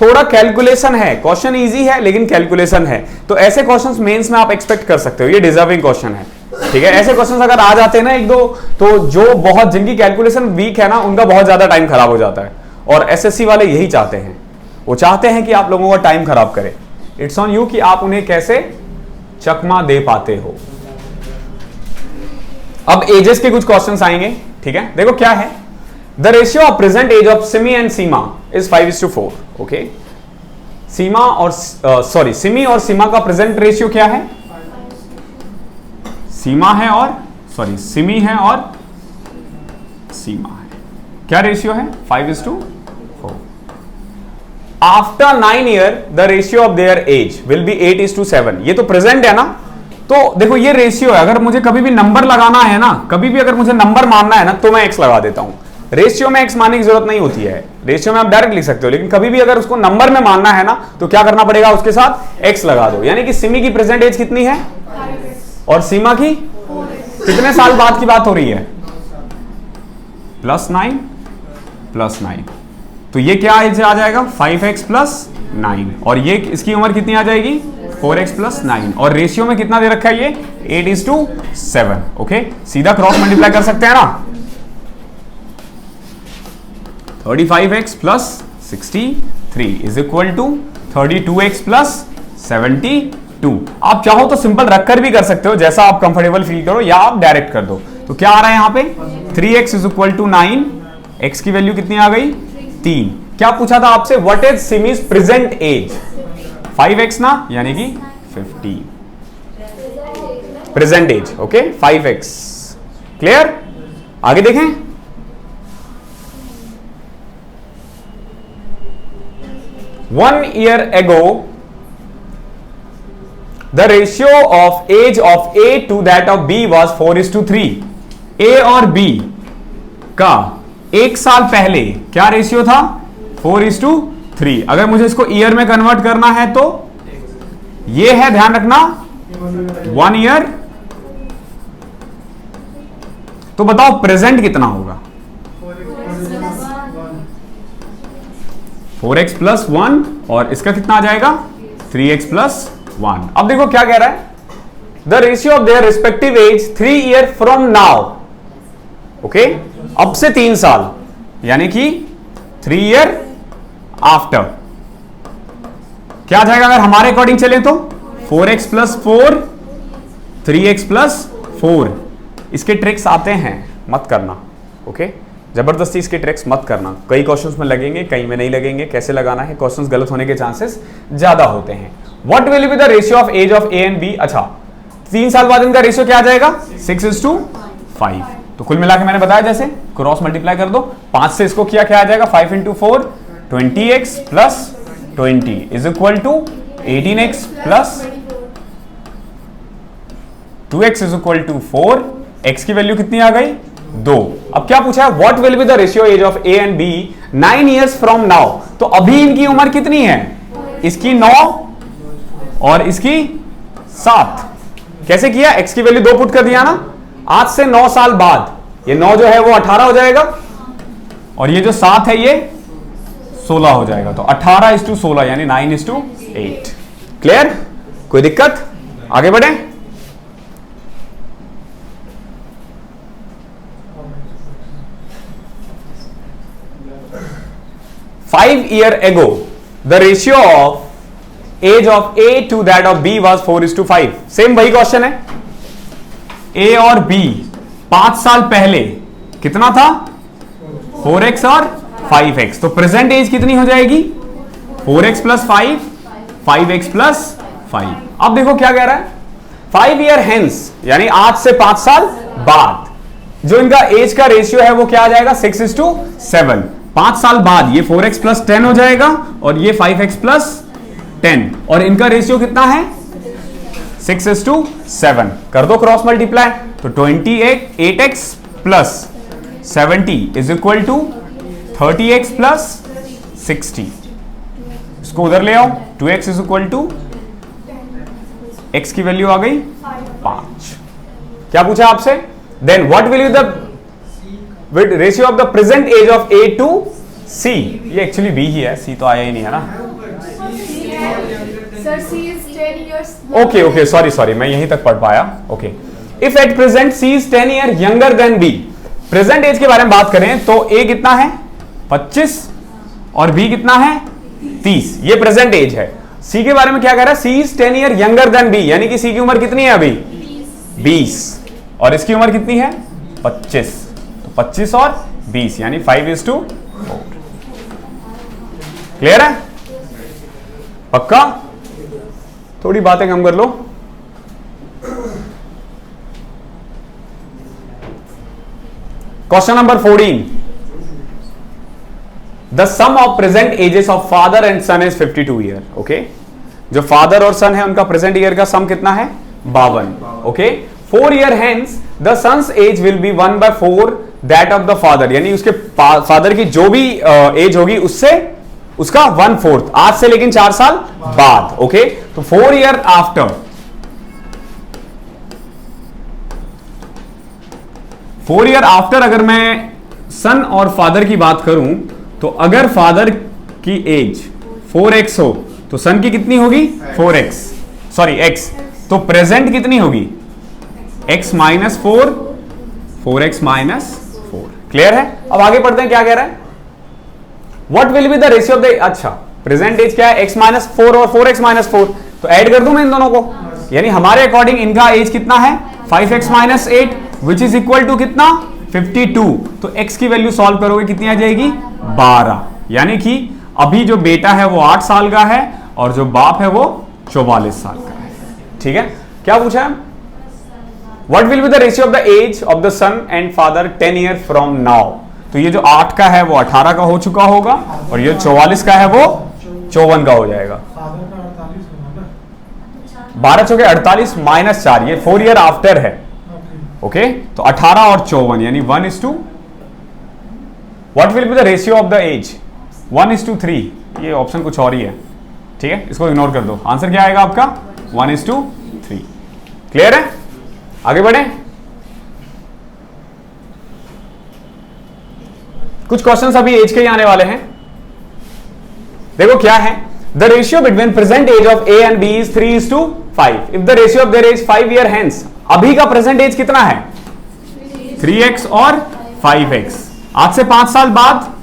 थोड़ा कैलकुलेशन है, क्वेश्चन इजी है लेकिन कैलकुलेशन है। तो ऐसे क्वेश्चंस मेंस में आप एक्सपेक्ट कर सकते हो, ये डिजर्विंग क्वेश्चन है, ठीक है। ऐसे क्वेश्चंस अगर आ जाते हैं ना एक दो, तो जो बहुत जिनकी कैलकुलेशन वीक है ना, उनका बहुत ज्यादा टाइम खराब हो जाता है, और एसएससी वाले यही चाहते हैं, वो चाहते हैं कि आप लोगों का टाइम खराब करें। इट्स ऑन यू कि आप उन्हें कैसे चकमा दे पाते हो। अब एजेस के कुछ क्वेश्चंस आएंगे, ठीक है। देखो क्या है, the ratio of present age of Simi and Seema is 5:4। Okay, Seema और सिमी और सीमा का प्रेजेंट रेशियो क्या है, सीमा है और सिमी है और सीमा है, क्या रेशियो है 5:4। After 9 year the ratio of their age will be 8:7। ये तो प्रेजेंट है ना, तो देखो ये रेशियो है। अगर मुझे कभी भी नंबर लगाना है ना, कभी भी अगर मुझे नंबर मानना है ना, तो मैं एक्स लगा देता हूं। रेशियो में एक्स मानने की जरूरत नहीं होती है, रेशियो में आप डायरेक्ट लिख सकते हो, लेकिन कभी भी अगर उसको नंबर में मानना है ना, तो क्या करना पड़ेगा, उसके साथ एक्स लगा दो। यानी कि सिमी की प्रेजेंट एज कितनी है और सीमा की कितने साल बाद की बात हो रही है, +9, तो ये क्या एज आ जाएगा 5x + 9, और ये इसकी उम्र कितनी आ जाएगी 4x + 9, और रेशियो में कितना दे रखा है ये 8:7। ओके, सीधा क्रॉस मल्टीप्लाई कर सकते हैं ना, 35x + 63 is equal to 32x + 72। आप चाहो तो सिंपल रखकर भी कर सकते हो, जैसा आप कंफर्टेबल फील करो, या आप डायरेक्ट कर दो। तो क्या आ रहा है यहां पे 3x = 9, x की वैल्यू कितनी आ गई 3। क्या पूछा था आपसे, what is Simi's present age, 5x ना, यानी कि 15 present as. Okay, 5x clear. आगे देखें, One year ago the ratio of age of A to that of B was 4:3। A और B का 1 साल पहले क्या रेशियो था 4:3। अगर मुझे इसको ईयर में कन्वर्ट करना है तो ये है, ध्यान रखना, 1 ईयर। तो बताओ प्रेजेंट कितना होगा? 4x प्लस 1 और इसका कितना आ जाएगा? 3x plus 1। अब देखो क्या कह रहा है, the ratio of their respective age 3 year from now. Okay, अब से 3 साल, यानी कि 3 ईयर आफ्टर। क्या आ जाएगा अगर हमारे अकॉर्डिंग चले तो? 4x plus 4, 3x plus 4। इसके ट्रिक्स आते हैं, मत करना। ओके, जबरदस्ती इसके ट्रिक्स मत करना। कई क्वेश्चंस में लगेंगे, कई में नहीं लगेंगे। कैसे लगाना है, क्वेश्चंस गलत होने के चांसेस ज्यादा होते हैं। What will be the ratio of age of A and B? अच्छा, 3 साल बाद इनका रेशियो क्या आ जाएगा? 6:5। तो कुल मिला के मैंने बताया, जैसे क्रॉस मल्टीप्लाई कर दो, 5 से इसको किया, क्या आ जाएगा? 5 × 4 20x plus 20 is equal to 18x plus 2x is equal to 4। x की वैल्यू कितनी आ गई? 2। अब क्या पूछा है? What will be the ratio age of A and B 9 years from now. तो अभी इनकी उम्र कितनी है? इसकी 9 और इसकी 7। कैसे किया? x की वैल्यू 2 पुट कर दिया ना। आज से 9 साल बाद ये 9 जो है वो 18 हो जाएगा और ये जो 7 है ये 16 हो जाएगा। तो 18:16 यानी 9:8। क्लियर? कोई दिक्कत? आगे बढ़े। 5 years ago, the ratio of age of A to that of B was 4:5. Same वही क्वेश्चन है। A और B 5 साल पहले कितना था? 4x और 5x। तो प्रेजेंट एज कितनी हो जाएगी? 4x plus 5, 5x plus 5। अब देखो क्या कह रहा है, 5 years hence, यानी आज से 5 साल बाद जो इनका एज का रेशियो है वो क्या आ जाएगा? 6:7। 5 साल बाद ये 4x प्लस 10 हो जाएगा और ये 5x प्लस 10, और इनका रेशियो कितना है? 6:7। कर दो क्रॉस मल्टीप्लाई, तो 28x plus 70 is equal to 30x plus 60। इसको उधर ले आओ, 2x is equal to x की वैल्यू आ गई 5। क्या पूछा आपसे? Then what will be the ratio of the present age of A to C? ये एक्चुअली B ही है, C तो आया ही नहीं है ना। ओके, सॉरी, मैं यहीं तक पढ़ पाया। Okay, if at present C is 10 years younger than B, present age के बारे में बात करें तो A कितना है? 25 और B कितना है? 30। ये प्रेजेंट एज है। C के बारे में क्या कह रहा है? C is 10 years younger than B, यानी कि C की उम्र कितनी है अभी? 20। और इसकी उम्र कितनी है? 25। तो 25 और 20 यानी 5:4। क्लियर है? पक्का? थोड़ी बातें कम कर लो। Question number 14, the sum of present ages of father and son is 52 year. Okay, जो फादर और सन है उनका प्रेजेंट ईयर का सम कितना है? 52। Okay, 4 years hence the son's age will be 1/4 that of the father, यानी उसके फादर की जो भी एज होगी उससे उसका 1/4 आज से, लेकिन 4 साल बाद। ओके, तो 4 years आफ्टर, 4 years आफ्टर अगर मैं सन और फादर की बात करूं तो अगर फादर की एज 4x हो तो सन की कितनी होगी? 4x, sorry x। तो प्रेजेंट कितनी होगी? x minus 4, 4x minus 4। Clear है? अब आगे पढ़ते हैं क्या कह रहा है। What will be the ratio of the, अच्छा प्रेजेंट एज क्या है? x माइनस 4 और 4x माइनस 4। तो ऐड कर दूं मैं इन दोनों को, यानी हमारे अकॉर्डिंग इनका एज कितना है? 5x minus 8 which is equal to कितना? 52। तो x की वैल्यू सॉल्व करोगे कितनी आ जाएगी? 12। यानी कि अभी जो बेटा है वो 8 साल का है और जो बाप है वो 44 साल का है। ठीक है? क्या पूछा है? What will be the ratio of the age of the son and father 10 years from now? तो ये जो 8 का है वो 18 का हो चुका होगा और ये 44 का है वो 54 का हो जाएगा। 12 चौके 48 माइनस 4, ये 4 years आफ्टर है। ओके, तो 18 और 54 यानी 1:2। What will be the ratio of the age? 1:3, ये ऑप्शन कुछ और ही है, ठीक है, इसको इग्नोर कर दो। आंसर क्या आएगा आपका 1:3। क्लियर है? आगे बढ़े। कुछ क्वेश्चंस अभी एज के ही आने वाले हैं। देखो क्या है, the ratio between present age of A and B is 3:5 if the ratio of their age 5 year hence. अभी का प्रेजेंट एज कितना है? 3x और 5x। आज से 5 साल बाद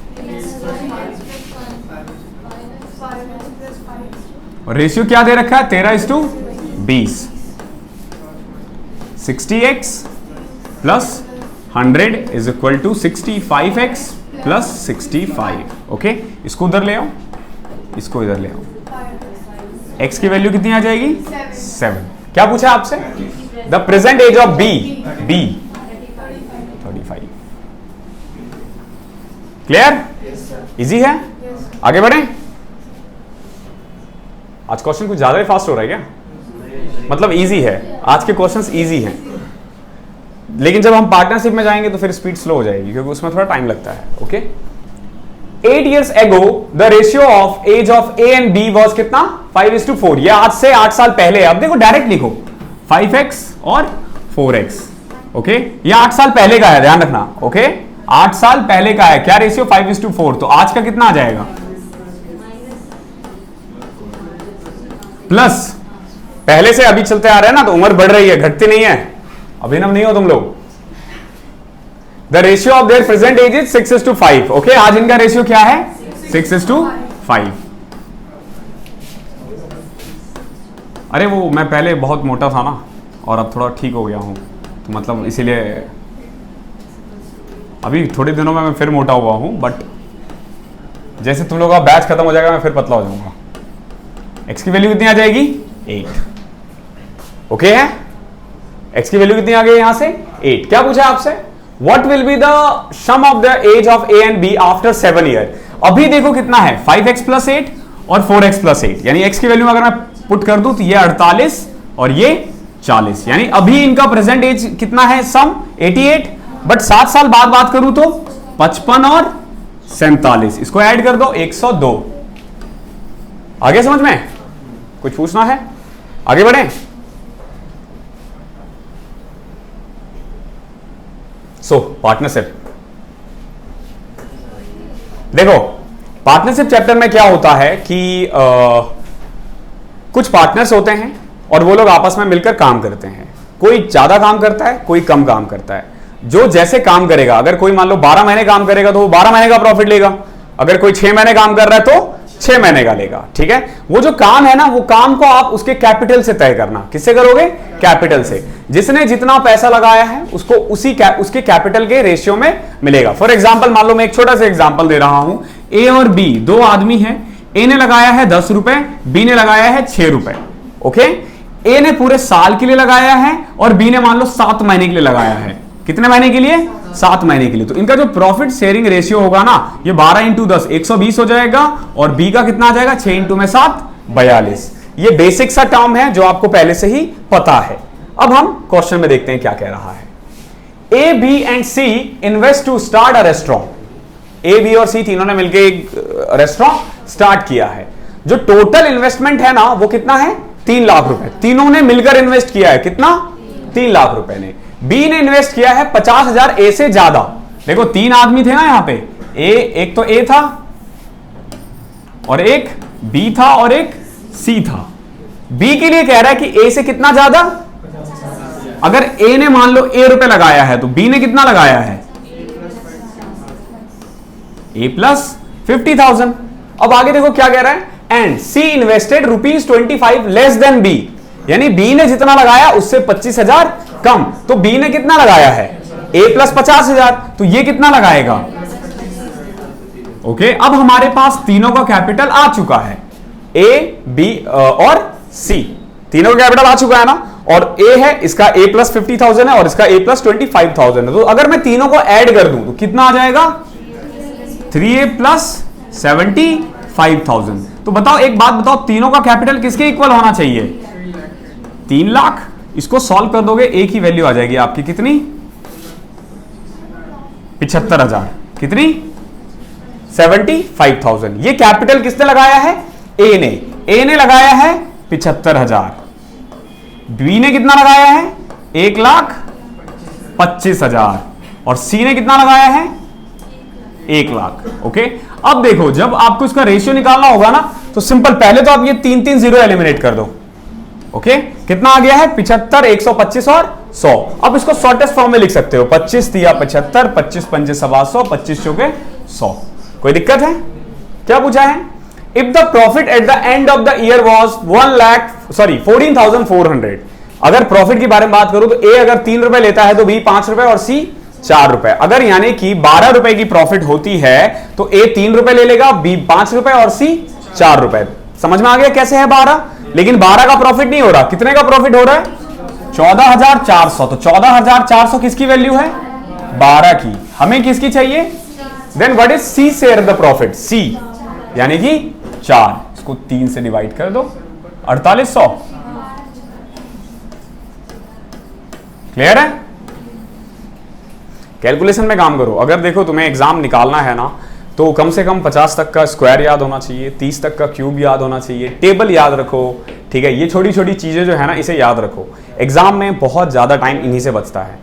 और रेशियो क्या दे रखा है? 13:20। 60x plus 100 is equal to 65x plus 65। Okay, इसको उधर ले आओ, इसको इधर ले आओ। x की वैल्यू कितनी आ जाएगी? 7। क्या पूछा आपसे? The present age of b 35। Clear? Easy है? आगे बढ़े। आज क्वेश्चन कुछ ज्यादा ही फास्ट हो रहा है क्या? मतलब इजी है, आज के क्वेश्चंस इजी हैं, लेकिन जब हम पार्टनरशिप में जाएंगे तो फिर स्पीड स्लो हो जाएगी, क्योंकि उसमें थोड़ा टाइम लगता है। Okay, 8 years ago the ratio of age of A and B was कितना? 5:4। ये आज से 8 साल पहले। अब देखो डायरेक्ट लिखो 5x और 4x। ओके, ये 8 साल पहले का है, ध्यान रखना। ओके, 8 साल पहले का है। क्या रेशियो? 5:4। तो आज का कितना आ जाएगा? प्लस पहले से अभी चलते आ रहे हैं ना, तो उम्र बढ़ रही है, घटती नहीं है। अभिनव नहीं हो तुम लोग। The ratio of their present age is 6:5। Okay, आज इनका रेशियो क्या है? 6:5। अरे वो मैं पहले बहुत मोटा था ना, और अब थोड़ा ठीक हो गया हूं, तो मतलब इसीलिए अभी थोड़े दिनों में मैं फिर मोटा हुआ हूं, बट जैसे तुम लोग का बैच खत्म हो जाएगा मैं फिर पतला हो जाऊंगा। x की वैल्यू कितनी आ जाएगी? 8। ओके है, x की वैल्यू कितनी आ गई यहां से? 8। क्या पूछा आपसे? What will be the sum of the age of A and B after 7 year. अभी देखो कितना है? 5x प्लस 8 और 4x प्लस 8, यानी x की वैल्यू अगर मैं पुट कर दूं तो ये 48 और ये 40, यानी अभी इनका प्रेजेंट एज कितना है? सम 88। बट 7 साल बाद बात करूं तो 55 और 47, इसको ऐड कर दो 102। आगे समझ में? कुछ पूछना है? आगे बढ़े। सो पार्टनरशिप, देखो पार्टनरशिप चैप्टर में क्या होता है कि कुछ पार्टनर्स होते हैं और वो लोग आपस में मिलकर काम करते हैं। कोई ज्यादा काम करता है, कोई कम काम करता है। जो जैसे काम करेगा, अगर कोई मान लो 12 महीने काम करेगा तो वो 12 महीने का प्रॉफिट लेगा। अगर कोई 6 महीने काम कर रहा है तो 6 महीने का लेगा। ठीक है, वो जो काम है ना, वो काम को आप उसके कैपिटल से तय करना। किससे करोगे? कैपिटल से। जिसने जितना पैसा लगाया है उसको उसके कैपिटल के रेशियो में मिलेगा। फॉर एग्जांपल मान लो मैं एक छोटा सा एग्जांपल दे रहा हूं। ए और बी दो आदमी हैं। ए ने लगाया है 10 रुपए, बी ने लगाया है 6 रुपए। ओके, ए ने पूरे साल के लिए लगाया है और बी ने मान लो 7 महीने के लिए लगाया है। कितने महीने के लिए? 7 महीने के लिए। तो इनका जो प्रॉफिट शेयरिंग रेशियो होगा ना, ये 12 × 10 120 हो जाएगा, और बी का कितना आ जाएगा? 6 × 7 42। ये बेसिक सा टर्म है जो आपको पहले से ही पता है। अब हम क्वेश्चन में देखते हैं क्या कह रहा है। A, B and C invest to start a restaurant. A, B और सी तीनों ने मिलकर एक रेस्टोरेंट स्टार्ट किया है। जो टोटल इन्वेस्टमेंट है ना, वो कितना है? 3 लाख रुपए। तीनों ने मिलकर इन्वेस्ट किया है। कितना? 3 लाख रुपए ने। बी ने इन्वेस्ट किया है 50,000 ए से ज्यादा। देखो 3 आदमी थे ना यहां पे। एक तो ए था और एक बी था और एक सी था। बी के लिए कह रहा है कि ए से कितना ज्यादा? अगर ए ने मान लो ए रुपए लगाया है तो बी ने कितना लगाया है? A plus 50,000। अब आगे देखो क्या कह रहा है। And C invested ₹25 less than B, यानी बी ने जितना लगाया उससे 25,000 कम। तो बी ने कितना लगाया है? A plus 50,000। तो ये कितना लगाएगा? ओके, अब हमारे पास तीनों का कैपिटल आ चुका है। ए, बी और सी, तीनों का कैपिटल आ चुका है ना। और ए है, इसका ए प्लस 50,000 है और इसका ए प्लस 25,000 है। तो अगर मैं तीनों को ऐड कर दूं तो कितना आ जाएगा? 3a plus 75,000। तो बताओ, एक बात बताओ, तीनों का कैपिटल किसके इक्वल होना चाहिए? 3 लाख। इसको सॉल्व कर दोगे, ए की वैल्यू आ जाएगी आपकी कितनी? 75,000। कितनी? 75,000। ये कैपिटल किसने लगाया है? ए ने लगाया है 75,000। बी ने कितना लगाया है? 1,25,000। और सी ने कितना लगाया है? 1 लाख। ओके, अब देखो जब आपको इसका रेशियो निकालना होगा ना, तो सिंपल पहले तो आप ये 3 जीरो एलिमिनेट कर दो। ओके, कितना आ गया है? 75, 125 और 100। अब इसको शॉर्टेस्ट फॉर्म में लिख सकते हो, 25 दिया 75, 25 पंजे 125, 25 चौके 100। कोई दिक्कत है? क्या पूछा है? If the profit at the end of the year was 14,400। अगर प्रॉफिट के बारे में बात करूं तो ए अगर 3 रुपए लेता है तो बी 5 रुपए और सी 4 रुपए। अगर यानी कि 12 रुपए की प्रॉफिट होती है तो ए 3 रुपए ले लेगा, बी 5 रुपए और सी 4 रुपए। समझ में आ गया कैसे है 12? लेकिन 12 का प्रॉफिट नहीं हो रहा, कितने का प्रॉफिट हो रहा है? 14,400। तो 14,400 किसकी वैल्यू है? 12 की। हमें किसकी चाहिए? Then what is C share the profit? C यानी कि 4। इसको 3 से डिवाइड कर दो, 4800। क्लियर है? कैलकुलेशन में काम करो। अगर देखो तुम्हें एग्जाम निकालना है ना, तो कम से कम 50 तक का स्क्वायर याद होना चाहिए, 30 तक का क्यूब याद होना चाहिए, टेबल याद रखो। ठीक है, ये छोटी छोटी चीजें जो है ना, इसे याद रखो। एग्जाम में बहुत ज्यादा टाइम इन्हीं से बचता है,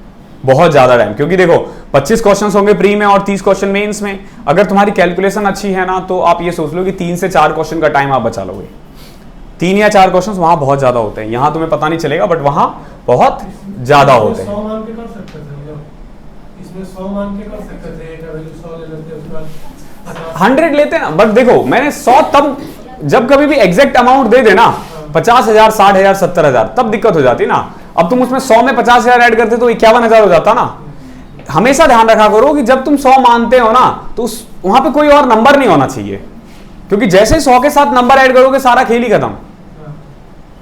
बहुत ज्यादा टाइम। क्योंकि देखो 25 क्वेश्चंस होंगे प्री में और 30 क्वेश्चन मेंस में। अगर तुम्हारी कैलकुलेशन अच्छी है ना, तो आप ये सोच लो कि 3 से 4 क्वेश्चन का टाइम आप बचा लोगे। 3 या 4 क्वेश्चन वहां बहुत ज्यादा होते हैं, यहां तुम्हें पता नहीं चलेगा, बट वहां बहुत ज्यादा होते हैं। 100 लेते हैं ना, बट देखो मैंने 100 तब, जब कभी भी एग्जैक्ट अमाउंट दे देना 50,000, 60,000, 70,000, तब दिक्कत हो जाती ना। अब तुम उसमें 100 में 50,000 ऐड करते तो 51,000 हो जाता ना। हमेशा ध्यान रखा करो कि जब तुम 100 मानते हो ना, तो वहां पे कोई और नंबर नहीं होना चाहिए, क्योंकि जैसे 100 के साथ नंबर ऐड करोगे सारा खेल ही खत्म।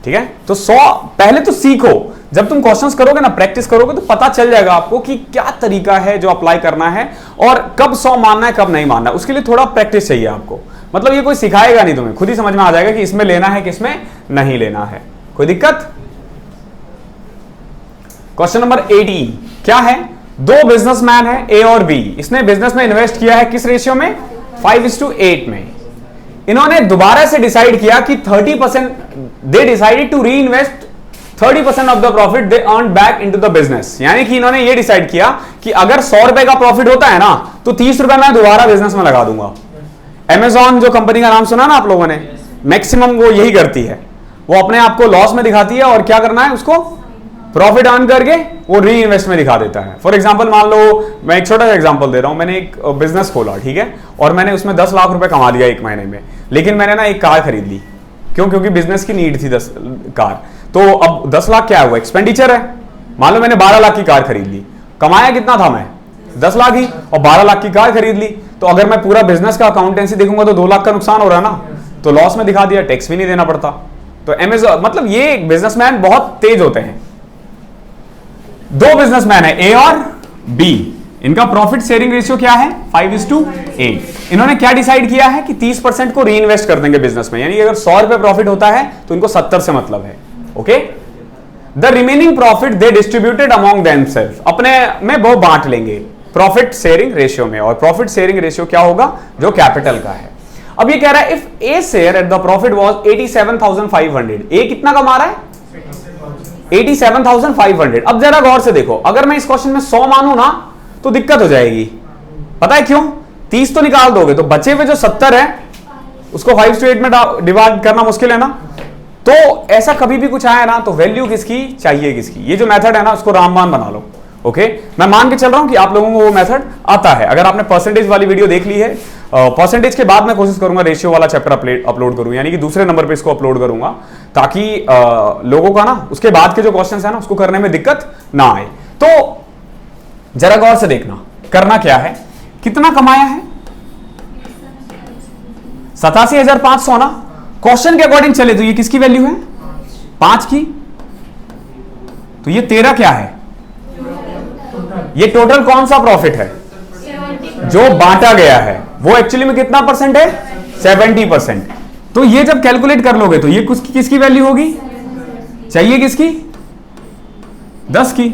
ठीक है, तो 100 पहले तो सीखो। जब तुम क्वेश्चंस करोगे ना, प्रैक्टिस करोगे, तो पता चल जाएगा आपको कि क्या तरीका है जो अप्लाई करना है और कब 100 मानना है, कब नहीं मानना है। उसके लिए थोड़ा प्रैक्टिस चाहिए आपको। मतलब ये कोई सिखाएगा नहीं, तुम्हें खुद ही समझ में आ जाएगा कि इसमें लेना है, किसमें नहीं लेना है। कोई दिक्कत? क्वेश्चन नंबर 18 क्या है? 2 बिजनेसमैन है ए और बी। इसने बिजनेस में इन्वेस्ट किया है किस रेशियो में? 5:8 में। इन्होंने दोबारा से डिसाइड किया कि 30% they decided to reinvest 30% of the profit they earn back into the business. यानी कि इन्होंने ये डिसाइड किया कि अगर 100 रुपए का प्रॉफिट होता है ना, तो 30 रुपए मैं दोबारा बिजनेस में लगा दूंगा। Amazon जो कंपनी का नाम सुना ना आप लोगों ने, मैक्सिमम वो यही करती है। वो अपने आप को लॉस में दिखाती है और क्या करना है, उसको प्रॉफिट अर्न करके वो री इन्वेस्ट में दिखा देता है। फॉर एग्जांपल मान लो, मैं एक छोटा सा एग्जांपल दे रहा हूं। मैंने एक बिजनेस खोला, ठीक है, और मैंने उसमें 10 लाख रुपए कमा दिया 1 महीने में। लेकिन मैंने ना एक कार खरीद ली। क्यों? क्योंकि बिजनेस की नीड थी 10 कार। तो अब 10 लाख क्या हुआ? एक्सपेंडिचर है। मान लो मैंने 12 लाख की कार खरीद ली, कमाया कितना था मैं? 10 लाख ही, और 12 लाख की कार खरीद ली। तो अगर मैं पूरा बिजनेस का अकाउंटेंसी देखूंगा तो 2 लाख का नुकसान हो रहा है ना, तो लॉस में दिखा दिया, टैक्स भी नहीं देना पड़ता। तो Amazon, मतलब ये बिजनेसमैन बहुत तेज होते हैं। 2 बिजनेसमैन है ए और बी। इनका प्रॉफिट शेयरिंग रेशियो क्या है? 5:8। इन्होंने क्या डिसाइड किया है कि 30% को री इन्वेस्ट कर देंगे बिजनेस में। यानी अगर 100 रुपए प्रॉफिट होता है तो इनको 70 से मतलब है। Okay, the remaining profit they distributed among themself. अपने में वो बांट लेंगे प्रॉफिट शेयरिंग रेशियो में। और प्रॉफिट शेयरिंग रेशियो क्या होगा? जो कैपिटल का है। अब ये कह रहा है if A share at the profit was 87,500। ए कितना कमा रहा है? 87,500। अब जरा गौर से देखो, अगर मैं इस क्वेश्चन में 100 मानू ना, तो दिक्कत हो जाएगी। पता है क्यों? 30 तो निकाल दोगे, तो बचे हुए जो 70 है उसको 5:8 में डिवाइड करना मुश्किल है ना। तो ऐसा कभी भी कुछ आया ना, तो वैल्यू किसकी चाहिए, किसकी? ये जो मेथड है ना, उसको रामबाण बना लो। ओके, मैं मान के चल रहा हूं कि आप लोगों को वो मेथड आता है। अगर आपने परसेंटेज वाली वीडियो देख ली है, परसेंटेज के बाद मैं कोशिश करूंगा रेशियो वाला चैप्टर अपलोड करूं, यानी कि दूसरे नंबर पे इसको अपलोड करूंगा, ताकि लोगों का ना उसके बाद के जो क्वेश्चंस है ना, उसको करने में दिक्कत ना आए। तो जरा गौर से देखना, करना क्या है, कितना कमाया है? 87,500 ना। क्वेश्चन के अकॉर्डिंग चले तो ये किसकी वैल्यू है? 5 की। तो ये 13 क्या है? ये टोटल कौन सा प्रॉफिट है? जो बांटा गया है। वो एक्चुअली में कितना परसेंट है? 70%। तो ये जब कैलकुलेट कर लोगे तो ये किसकी वैल्यू होगी? चाहिए किसकी? 10 की।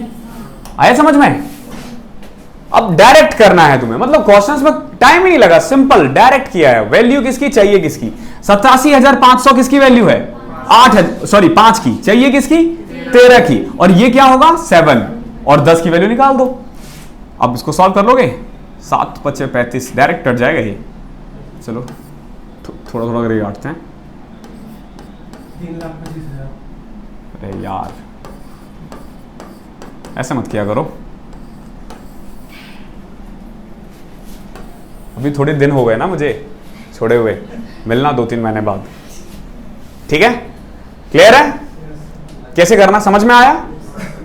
आया समझ में? अब डायरेक्ट करना है तुम्हें, मतलब क्वेश्चंस में टाइम ही नहीं लगा, सिंपल डायरेक्ट किया है। वैल्यू किसकी चाहिए, किसकी 87,500 किसकी वैल्यू है 5 की चाहिए, किसकी 13 की, और ये क्या होगा 7 और 10 की वैल्यू निकाल दो। अब इसको सॉल्व कर लोगे, 7 × 5 = 35, डायरेक्ट कट जाएगा ये। चलो थोड़ा थोड़ा करके काटते हैं। 3,25,000। अरे यार ऐसे मत किया करो, अभी थोड़े दिन हो गए ना मुझे छोड़े हुए, मिलना 2-3 महीने बाद, ठीक है? क्लियर है कैसे करना, समझ में आया?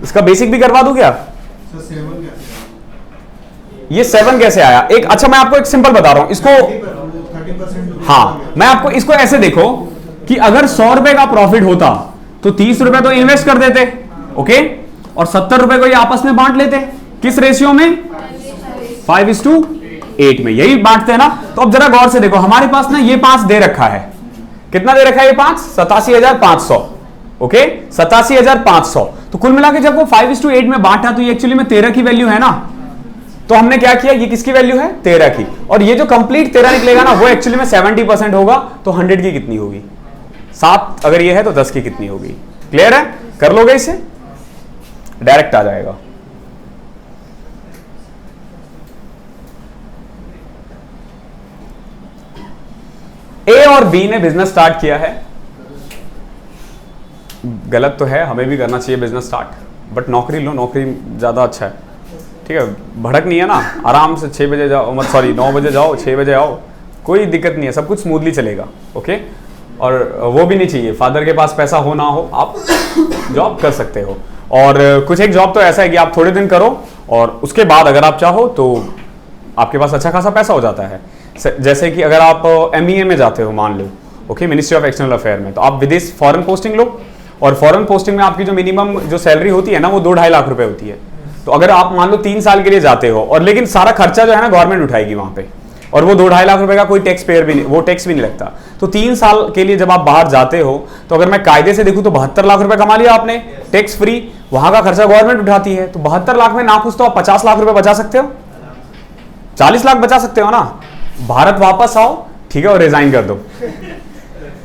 इसका बेसिक भी करवा दूं क्या? ये 7 कैसे आया? एक अच्छा मैं आपको एक सिंपल बता रहा हूं इसको। 30%। हाँ मैं आपको इसको ऐसे देखो कि अगर 100 रुपए का प्रॉफिट होता तो 30 रुपए तो इन्वेस्ट कर देते, ओके, और 70 रुपए को ये आपस में बांट लेते। किस रेशियो में? 5:8 में, यही बांटते हैं ना। तो अब जरा गौर से देखो, हमारे पास ना ये 5 दे रखा है, कितना दे रखा है ये 5? 87,500, ओके 87,500। तो कुल मिला के जब वो 5:8 में बांटा तो ये एक्चुअली में 13 की वैल्यू है ना। तो हमने क्या किया, ये किसकी वैल्यू है 13 की, और ये जो कंप्लीट 13 निकलेगा ना वो एक्चुअली में 70% होगा। तो 100 की कितनी होगी? 7 अगर ये है तो 10 की कितनी होगी? क्लियर है? कर लोगे इसे, डायरेक्ट आ जाएगा। ए और बी ने बिजनेस स्टार्ट किया है, गलत तो है, हमें भी करना चाहिए बिजनेस स्टार्ट, बट नौकरी लो, नौकरी ज्यादा अच्छा है, ठीक है? भड़क नहीं है ना, आराम से 6 बजे जाओ, मत सॉरी 9 बजे जाओ, 6 बजे आओ, कोई दिक्कत नहीं है, सब कुछ स्मूथली चलेगा, ओके? और वो भी नहीं चाहिए फादर के पास पैसा हो ना हो, आप जॉब कर सकते हो। और कुछ एक जॉब तो ऐसा है कि आप थोड़े दिन करो और उसके बाद अगर आप चाहो तो आपके पास अच्छा खासा पैसा हो जाता है। जैसे कि अगर आप MEA में जाते हो मान लो, okay, ministry of external affair में, तो आप विदेश फॉरेन पोस्टिंग लो, और फॉरेन पोस्टिंग में आपकी जो मिनिमम जो सैलरी होती है ना वो 2-2.5 लाख रुपए होती है। तो अगर आप मान लो 3 साल के लिए जाते हो, और लेकिन सारा खर्चा जो है ना गवर्नमेंट उठाएगी वहां पे, और वो 2-2.5 लाख रुपए का कोई टैक्स पेयर भी नहीं, वो टैक्स भी नहीं लगता। तो 3 साल के लिए जब आप बाहर जाते हो तो अगर मैं कायदे से देखूं तो 72 लाख रुपए कमा लिया आपने टैक्स फ्री, वहां का खर्चा गवर्नमेंट उठाती है। तो 72 लाख में ना कुछ तो आप 50 लाख रुपए बचा सकते हो, 40 लाख बचा सकते हो ना। भारत वापस आओ, ठीक है, और रिजाइन कर दो,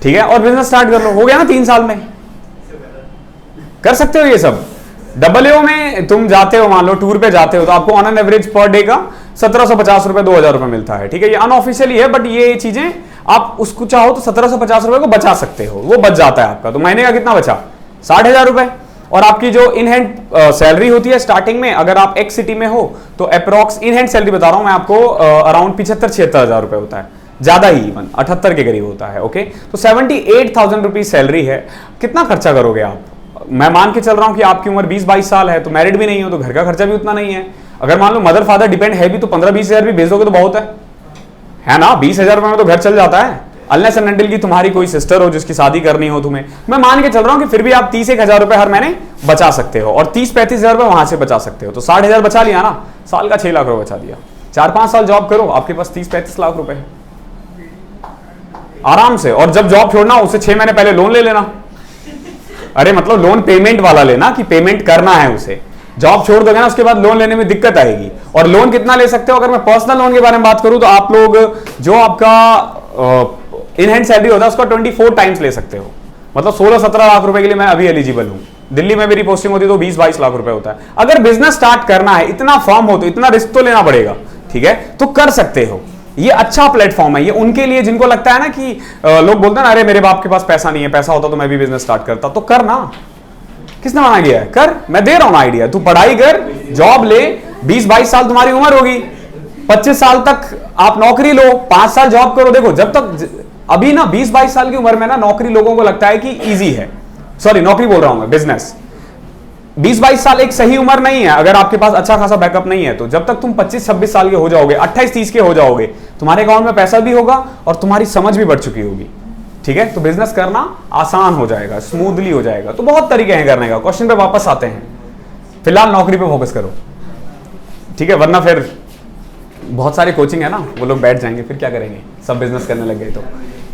ठीक है, और बिजनेस स्टार्ट कर लो, हो गया ना 3 साल में, कर सकते हो ये सब। WO में तुम जाते हो, मान लो टूर पे जाते हो, तो आपको on an average per day का 1750 रुपए 2000 रुपए मिलता है, ठीक है? ये अनऑफिशियली है, बट ये चीजें आप उसको चाहो तो 1750 रुपए को बचा सकते हो, वो बच जाता है आपका। तो महीने का कितना बचा? 60,000 रुपए। और आपकी जो इन हैंड सैलरी होती है स्टार्टिंग में, अगर आप एक सिटी में हो तो अप्रोक्स इन हैंड सैलरी बता रहा हूं मैं आपको, अराउंड 75-76 हजार रुपए होता है, ज्यादा ही, 78 के करीब होता है, ओके? तो 78,000 रुपीज सैलरी है। कितना खर्चा करोगे आप? मैं मान के चल रहा हूं कि आपकी उम्र 20-22 साल है, तो मैरिड भी नहीं हो, तो घर का खर्चा भी उतना नहीं है। अगर मान लो मदर फादर डिपेंड है भी तो 15-20 हजार भी भेज दोगे तो बहुत है ना। 20,000 रुपए में तो घर चल जाता है, अनलेस एंड अनटिल की तुम्हारी कोई सिस्टर हो जिसकी शादी करनी हो तुम्हें। मैं मान के चल रहा हूं कि फिर भी आप 30-1 हजार रुपए हर महीने बचा सकते हो, और 30-35 हजार रुपए वहां से बचा सकते हो। तो 60,000 बचा लिया ना, साल का 6 लाख रुपए बचा दिया। 4-5 साल जॉब करो, आपके पास 30-35 लाख रुपए आराम से। और जब जॉब छोड़ना उससे 6 महीने पहले लोन ले लेना। अरे मतलब लोन पेमेंट वाला लेना, कि पेमेंट करना है उसे। जॉब छोड़ दोगे ना उसके बाद लोन लेने में दिक्कत आएगी। और लोन कितना ले सकते हो? अगर मैं पर्सनल लोन के बारे में बात करूं तो आप लोग जो आपका इन हैंड सैलरी होता है उसका 24 टाइम्स ले सकते हो। मतलब 16-17 लाख रुपए के लिए मैं अभी एलिजिबल हूं। दिल्ली में मेरी पोस्टिंग होती है तो 20-22 लाख रुपए होता है। अगर बिजनेस स्टार्ट करना है, इतना फर्म हो तो इतना रिस्क तो लेना पड़ेगा, ठीक है? तो कर सकते हो। ये अच्छा प्लेटफॉर्म है ये उनके लिए जिनको लगता है ना कि लोग बोलते हैं ना, अरे मेरे बाप के पास पैसा नहीं है, पैसा होता तो मैं भी बिजनेस स्टार्ट करता। तो कर ना, किसने मना किया है? कर, मैं दे रहा हूं ना आइडिया। तू पढ़ाई कर, जॉब ले, 20-22 साल तुम्हारी उम्र होगी, 25 साल तक आप नौकरी लो, 5 साल जॉब करो। देखो जब तक अभी ना 20-22 साल की उम्र में ना नौकरी लोगों को लगता है कि इजी है, सॉरी नौकरी बोल रहा हूं मैं, बिजनेस। 20-22 साल एक सही उम्र नहीं है अगर आपके पास अच्छा खासा बैकअप नहीं है। तो जब तक तुम 25-26 साल के हो जाओगे, 28-30 के हो जाओगे, तुम्हारे अकाउंट में पैसा भी होगा और तुम्हारी समझ भी बढ़ चुकी होगी, ठीक है? तो बिजनेस करना आसान हो जाएगा, स्मूथली हो जाएगा। तो बहुत तरीके हैं करने का। क्वेश्चन पे वापस आते हैं, फिलहाल नौकरी पे फोकस करो, ठीक है? वरना फिर बहुत सारे कोचिंग है ना, वो लोग बैठ जाएंगे, फिर क्या करेंगे? सब बिजनेस करने लग गए। तो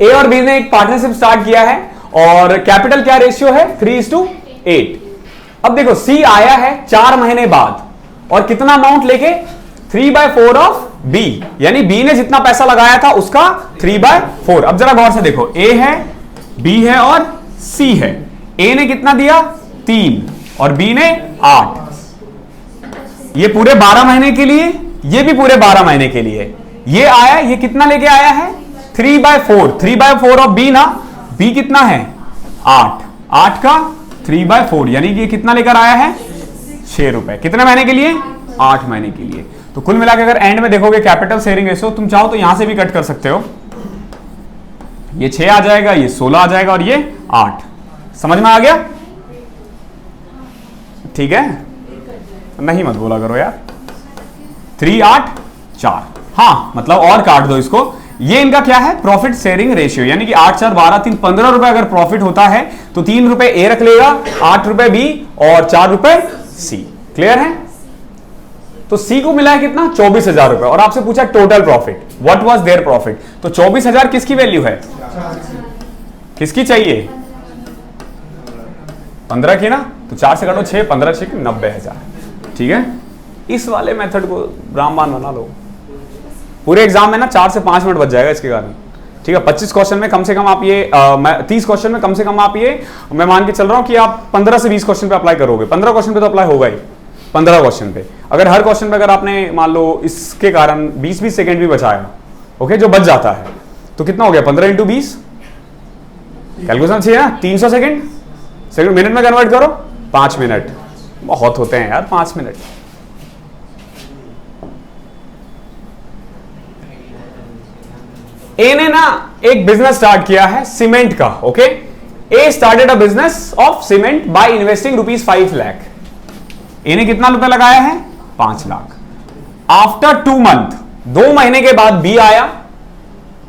ए और बी ने एक पार्टनरशिप स्टार्ट किया है और कैपिटल क्या रेशियो है? 3:8। अब देखो सी आया है 4 महीने बाद और कितना अमाउंट लेके? 3/4 ऑफ बी, यानी बी ने जितना पैसा लगाया था उसका 3/4। अब जरा गौर से देखो, ए है, बी है और सी है। ए ने कितना दिया 3 और बी ने 8। ये पूरे 12 महीने के लिए, ये भी पूरे 12 महीने के लिए। ये आया, ये कितना लेके आया है 3/4 ऑफ बी ना, बी कितना है 8 का 3/4, यानी कि ये कितना लेकर आया है 6 रुपए। कितने महीने के लिए 8 महीने के लिए। तो कुल मिलाकर अगर एंड में देखोगे कैपिटल शेयरिंग रेशो, तुम चाहो तो यहां से भी कट कर सकते हो, ये 6 आ जाएगा, ये 16 आ जाएगा और ये 8। समझ में आ गया? ठीक है, नहीं मत बोला करो यार। 3 8 4, हाँ मतलब और काट दो इसको। ये इनका क्या है प्रॉफिट शेयरिंग रेशियो, यानी कि 8 4 12 3 15 रुपए अगर प्रॉफिट होता है तो 3 रुपए ए रख लेगा, 8 रुपए बी और 4 रुपए सी। क्लियर है? तो सी को मिला है कितना 24,000 रुपए और आपसे पूछा total profit, what was their profit. तो 24,000 किसकी वैल्यू है, किसकी चाहिए 15 की ना, तो 4 से काटो 6, 15 6 90,000। ठीक है, इस वाले मेथड को रामबाण बना लो। पूरे एग्जाम में ना 4 से 5 मिनट बच जाएगा इसके कारण। ठीक है, 25 क्वेश्चन में कम से कम आप ये 30 क्वेश्चन में कम से कम आप ये, मैं मान के चल रहा हूं कि आप 15 से 20 क्वेश्चन पे अप्लाई करोगे। 15 क्वेश्चन पे तो अप्लाई होगा ही, 15 क्वेश्चन पे अगर हर क्वेश्चन पे अगर आपने मान लो इसके कारण 20-20 सेकेंड भी बचाया, ओके, जो बच जाता है, तो कितना हो गया 15 × 20, कैलकुलेशन चाहिए ना 300 सेकेंड मिनट में कन्वर्ट करो, 5 मिनट बहुत होते हैं यार 5 मिनट। ए ने ना एक बिजनेस स्टार्ट किया है सीमेंट का, okay. A started a business of cement by investing ₹5 lakh. A ने कितना रुपए लगाया है 5 लाख। आफ्टर 2 मंथ, 2 महीने के बाद बी आया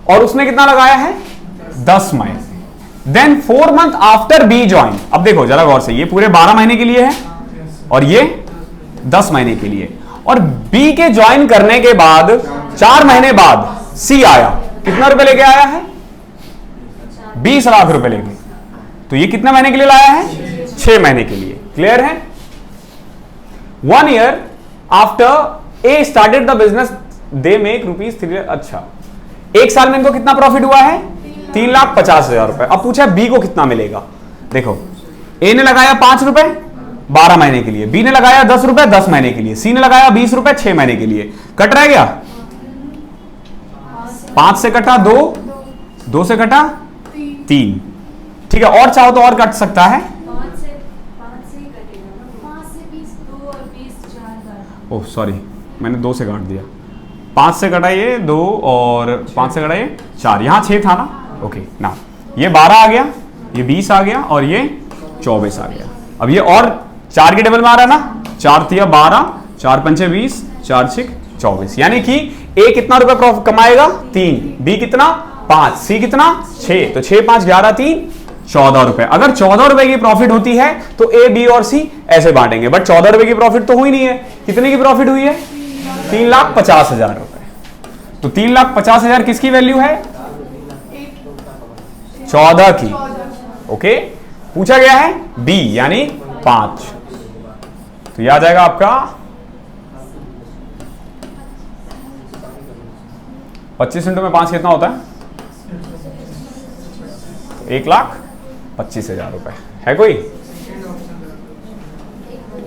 और उसने कितना लगाया है 10 महीने। Then 4 month after B join. अब देखो जरा गौर से, ये पूरे 12 महीने के लिए है और ये 10 महीने के लिए। और बी के ज्वाइन करने के बाद 4 महीने बाद सी आया, कितना रुपए लेके आया है 20 लाख रुपए लेके। तो ये कितने महीने के लिए लाया है 6 महीने के लिए। क्लियर है? 1 year after a started the business they make ₹3। अच्छा, 1 साल में इनको कितना प्रॉफिट हुआ है 3,50,000 रुपए। अब पूछा बी को कितना मिलेगा। देखो, ए ने लगाया 5 रुपए 12 महीने के लिए, बी ने लगाया 10 रुपए 10 महीने के लिए, सी ने लगाया 20 रुपए 6 महीने के लिए। कट रह गया 5 से कटा 2, 2 से कटा 3। ठीक है, और चाहो तो और कट सकता है। ओह सॉरी, मैंने 2 से काट दिया। 5 से कटा ये 2 और 5 से कटा ये 4, यहां 6 था ना, ओके ना। ये 12 आ गया, ये 20 आ गया और ये 24 आ गया। अब ये और 4 के टेबल में आ रहा है ना, 4 तिया 12, 4 पंचे 20, 4 6 24, यानी कि ए कितना रुपए प्रॉफिट कमाएगा 3, बी कितना 5, सी कितना 6, तो 6 5 11 3 14 रुपए। अगर 14 रुपए की प्रॉफिट होती है तो ए बी और सी ऐसे बांटेंगे, बट 14 रुपए की प्रॉफिट तो हुई नहीं है। कितने की प्रॉफिट हुई है 3,50,000 रुपए। तो 3,50,000 किसकी वैल्यू है 14 की। ओके, पूछा गया है बी यानी 5, तो यह आ जाएगा आपका 25 × 5 कितना होता है 1,25,000 रुपए। है कोई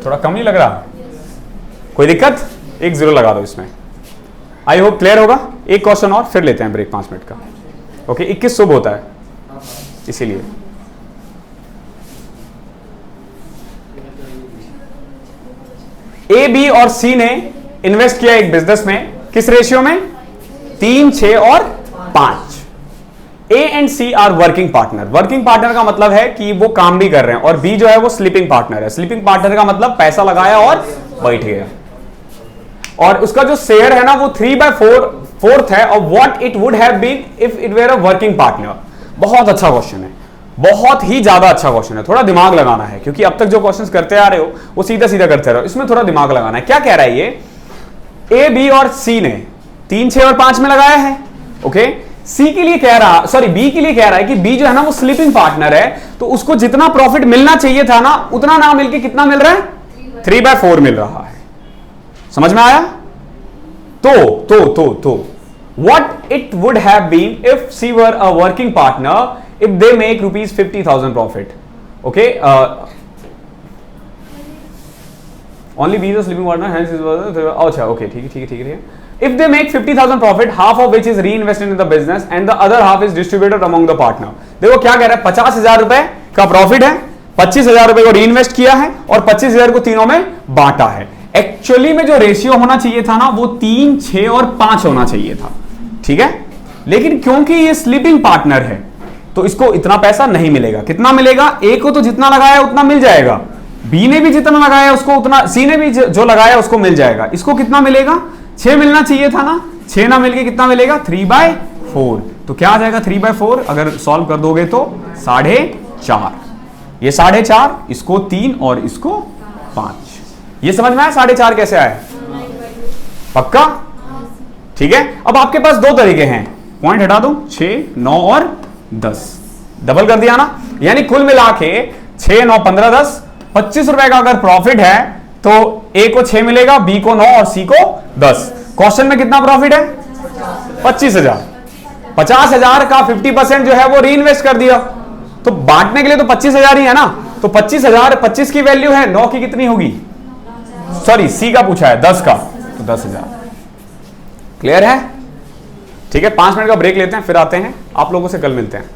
थोड़ा कम नहीं लग रहा, कोई दिक्कत? 1 0 लगा दो इसमें। आई होप क्लियर होगा। एक क्वेश्चन और फिर लेते हैं ब्रेक 5 मिनट का। ओके, 21 शुभ होता है इसीलिए। ए बी और सी ने इन्वेस्ट किया एक बिजनेस में, किस रेशियो में 3 6 और 5। A and C are working partner. Working partner का मतलब है कि वो काम भी कर रहे हैं, और बी जो है वो स्लीपिंग पार्टनर है। स्लीपिंग पार्टनर का मतलब पैसा लगाया और बैठ गया, और उसका जो शेयर है ना वो 3/4 है of what it would have been if it were a working partner. बहुत अच्छा क्वेश्चन है, बहुत ही ज्यादा अच्छा क्वेश्चन है। थोड़ा दिमाग लगाना है, क्योंकि अब तक जो क्वेश्चंस करते आ रहे हो वो सीधा सीधा करते रहो, इसमें थोड़ा दिमाग लगाना है। क्या कह रहा है ये, ए बी और सी ने 3 6 और 5 में लगाया है, ओके। सी के लिए कह रहा, सॉरी बी के लिए कह रहा है कि बी जो है ना वो स्लीपिंग पार्टनर है, तो उसको जितना प्रॉफिट मिलना चाहिए था ना उतना ना मिलके कितना मिल रहा है 3/4 मिल रहा है। समझ में आया? तो what it would have been if she were a working partner if they make rupees 50,000 profit. Okay, only be the sleeping partner, hence is अच्छा, okay, ठीक है. If they make 50,000 profit, half of which is reinvested in the business and the other half is distributed among the partner. देखो क्या कह रहा है, 50,000 रुपए का प्रॉफिट है, 25,000 रुपए को रीइन्वेस्ट किया है और 25,000 को तीनों में बांटा है. एक्चुअली में जो रेशियो होना चाहिए था ना वो 3, 6 और 5 होना चाहिए था. ठीक है, लेकिन क्योंकि ये स्लीपिंग पार्टनर है तो इसको इतना पैसा नहीं मिलेगा. कितना मिलेगा? ए को तो जितना लगाया उतना मिल जाएगा, बी ने भी जितना लगाया उसको उतना, सी ने भी जो लगाया उसको मिल जाएगा. इसको कितना मिलेगा? 6 मिलना चाहिए था ना, 6 ना मिलके कितना मिलेगा? 3/4. तो क्या आ जाएगा 3/4? अगर सॉल्व कर दोगे तो 4.5. ये 4.5, इसको 3 और इसको 5. ये समझ में आया 4.5 कैसे आया? पक्का? ठीक है. अब आपके पास दो तरीके हैं, पॉइंट हटा दो, 6, 9 और 10. डबल कर दिया ना, यानी कुल मिला के 6, 9, 15, 10, 25 रुपए का अगर प्रॉफिट है तो ए को 6 मिलेगा, बी को 9 और सी को 10. क्वेश्चन में कितना प्रॉफिट है? 25,000. 50,000 का 50% जो है वो री इन्वेस्ट कर दिया, तो बांटने के लिए तो 25,000 ही है ना. तो 25,000, 25 की वैल्यू है, 9 की कितनी होगी? सॉरी, सी का पूछा है, 10 का, तो 10,000. क्लियर है? ठीक है, 5 मिनट का ब्रेक लेते हैं, फिर आते हैं. आप लोगों से कल मिलते हैं.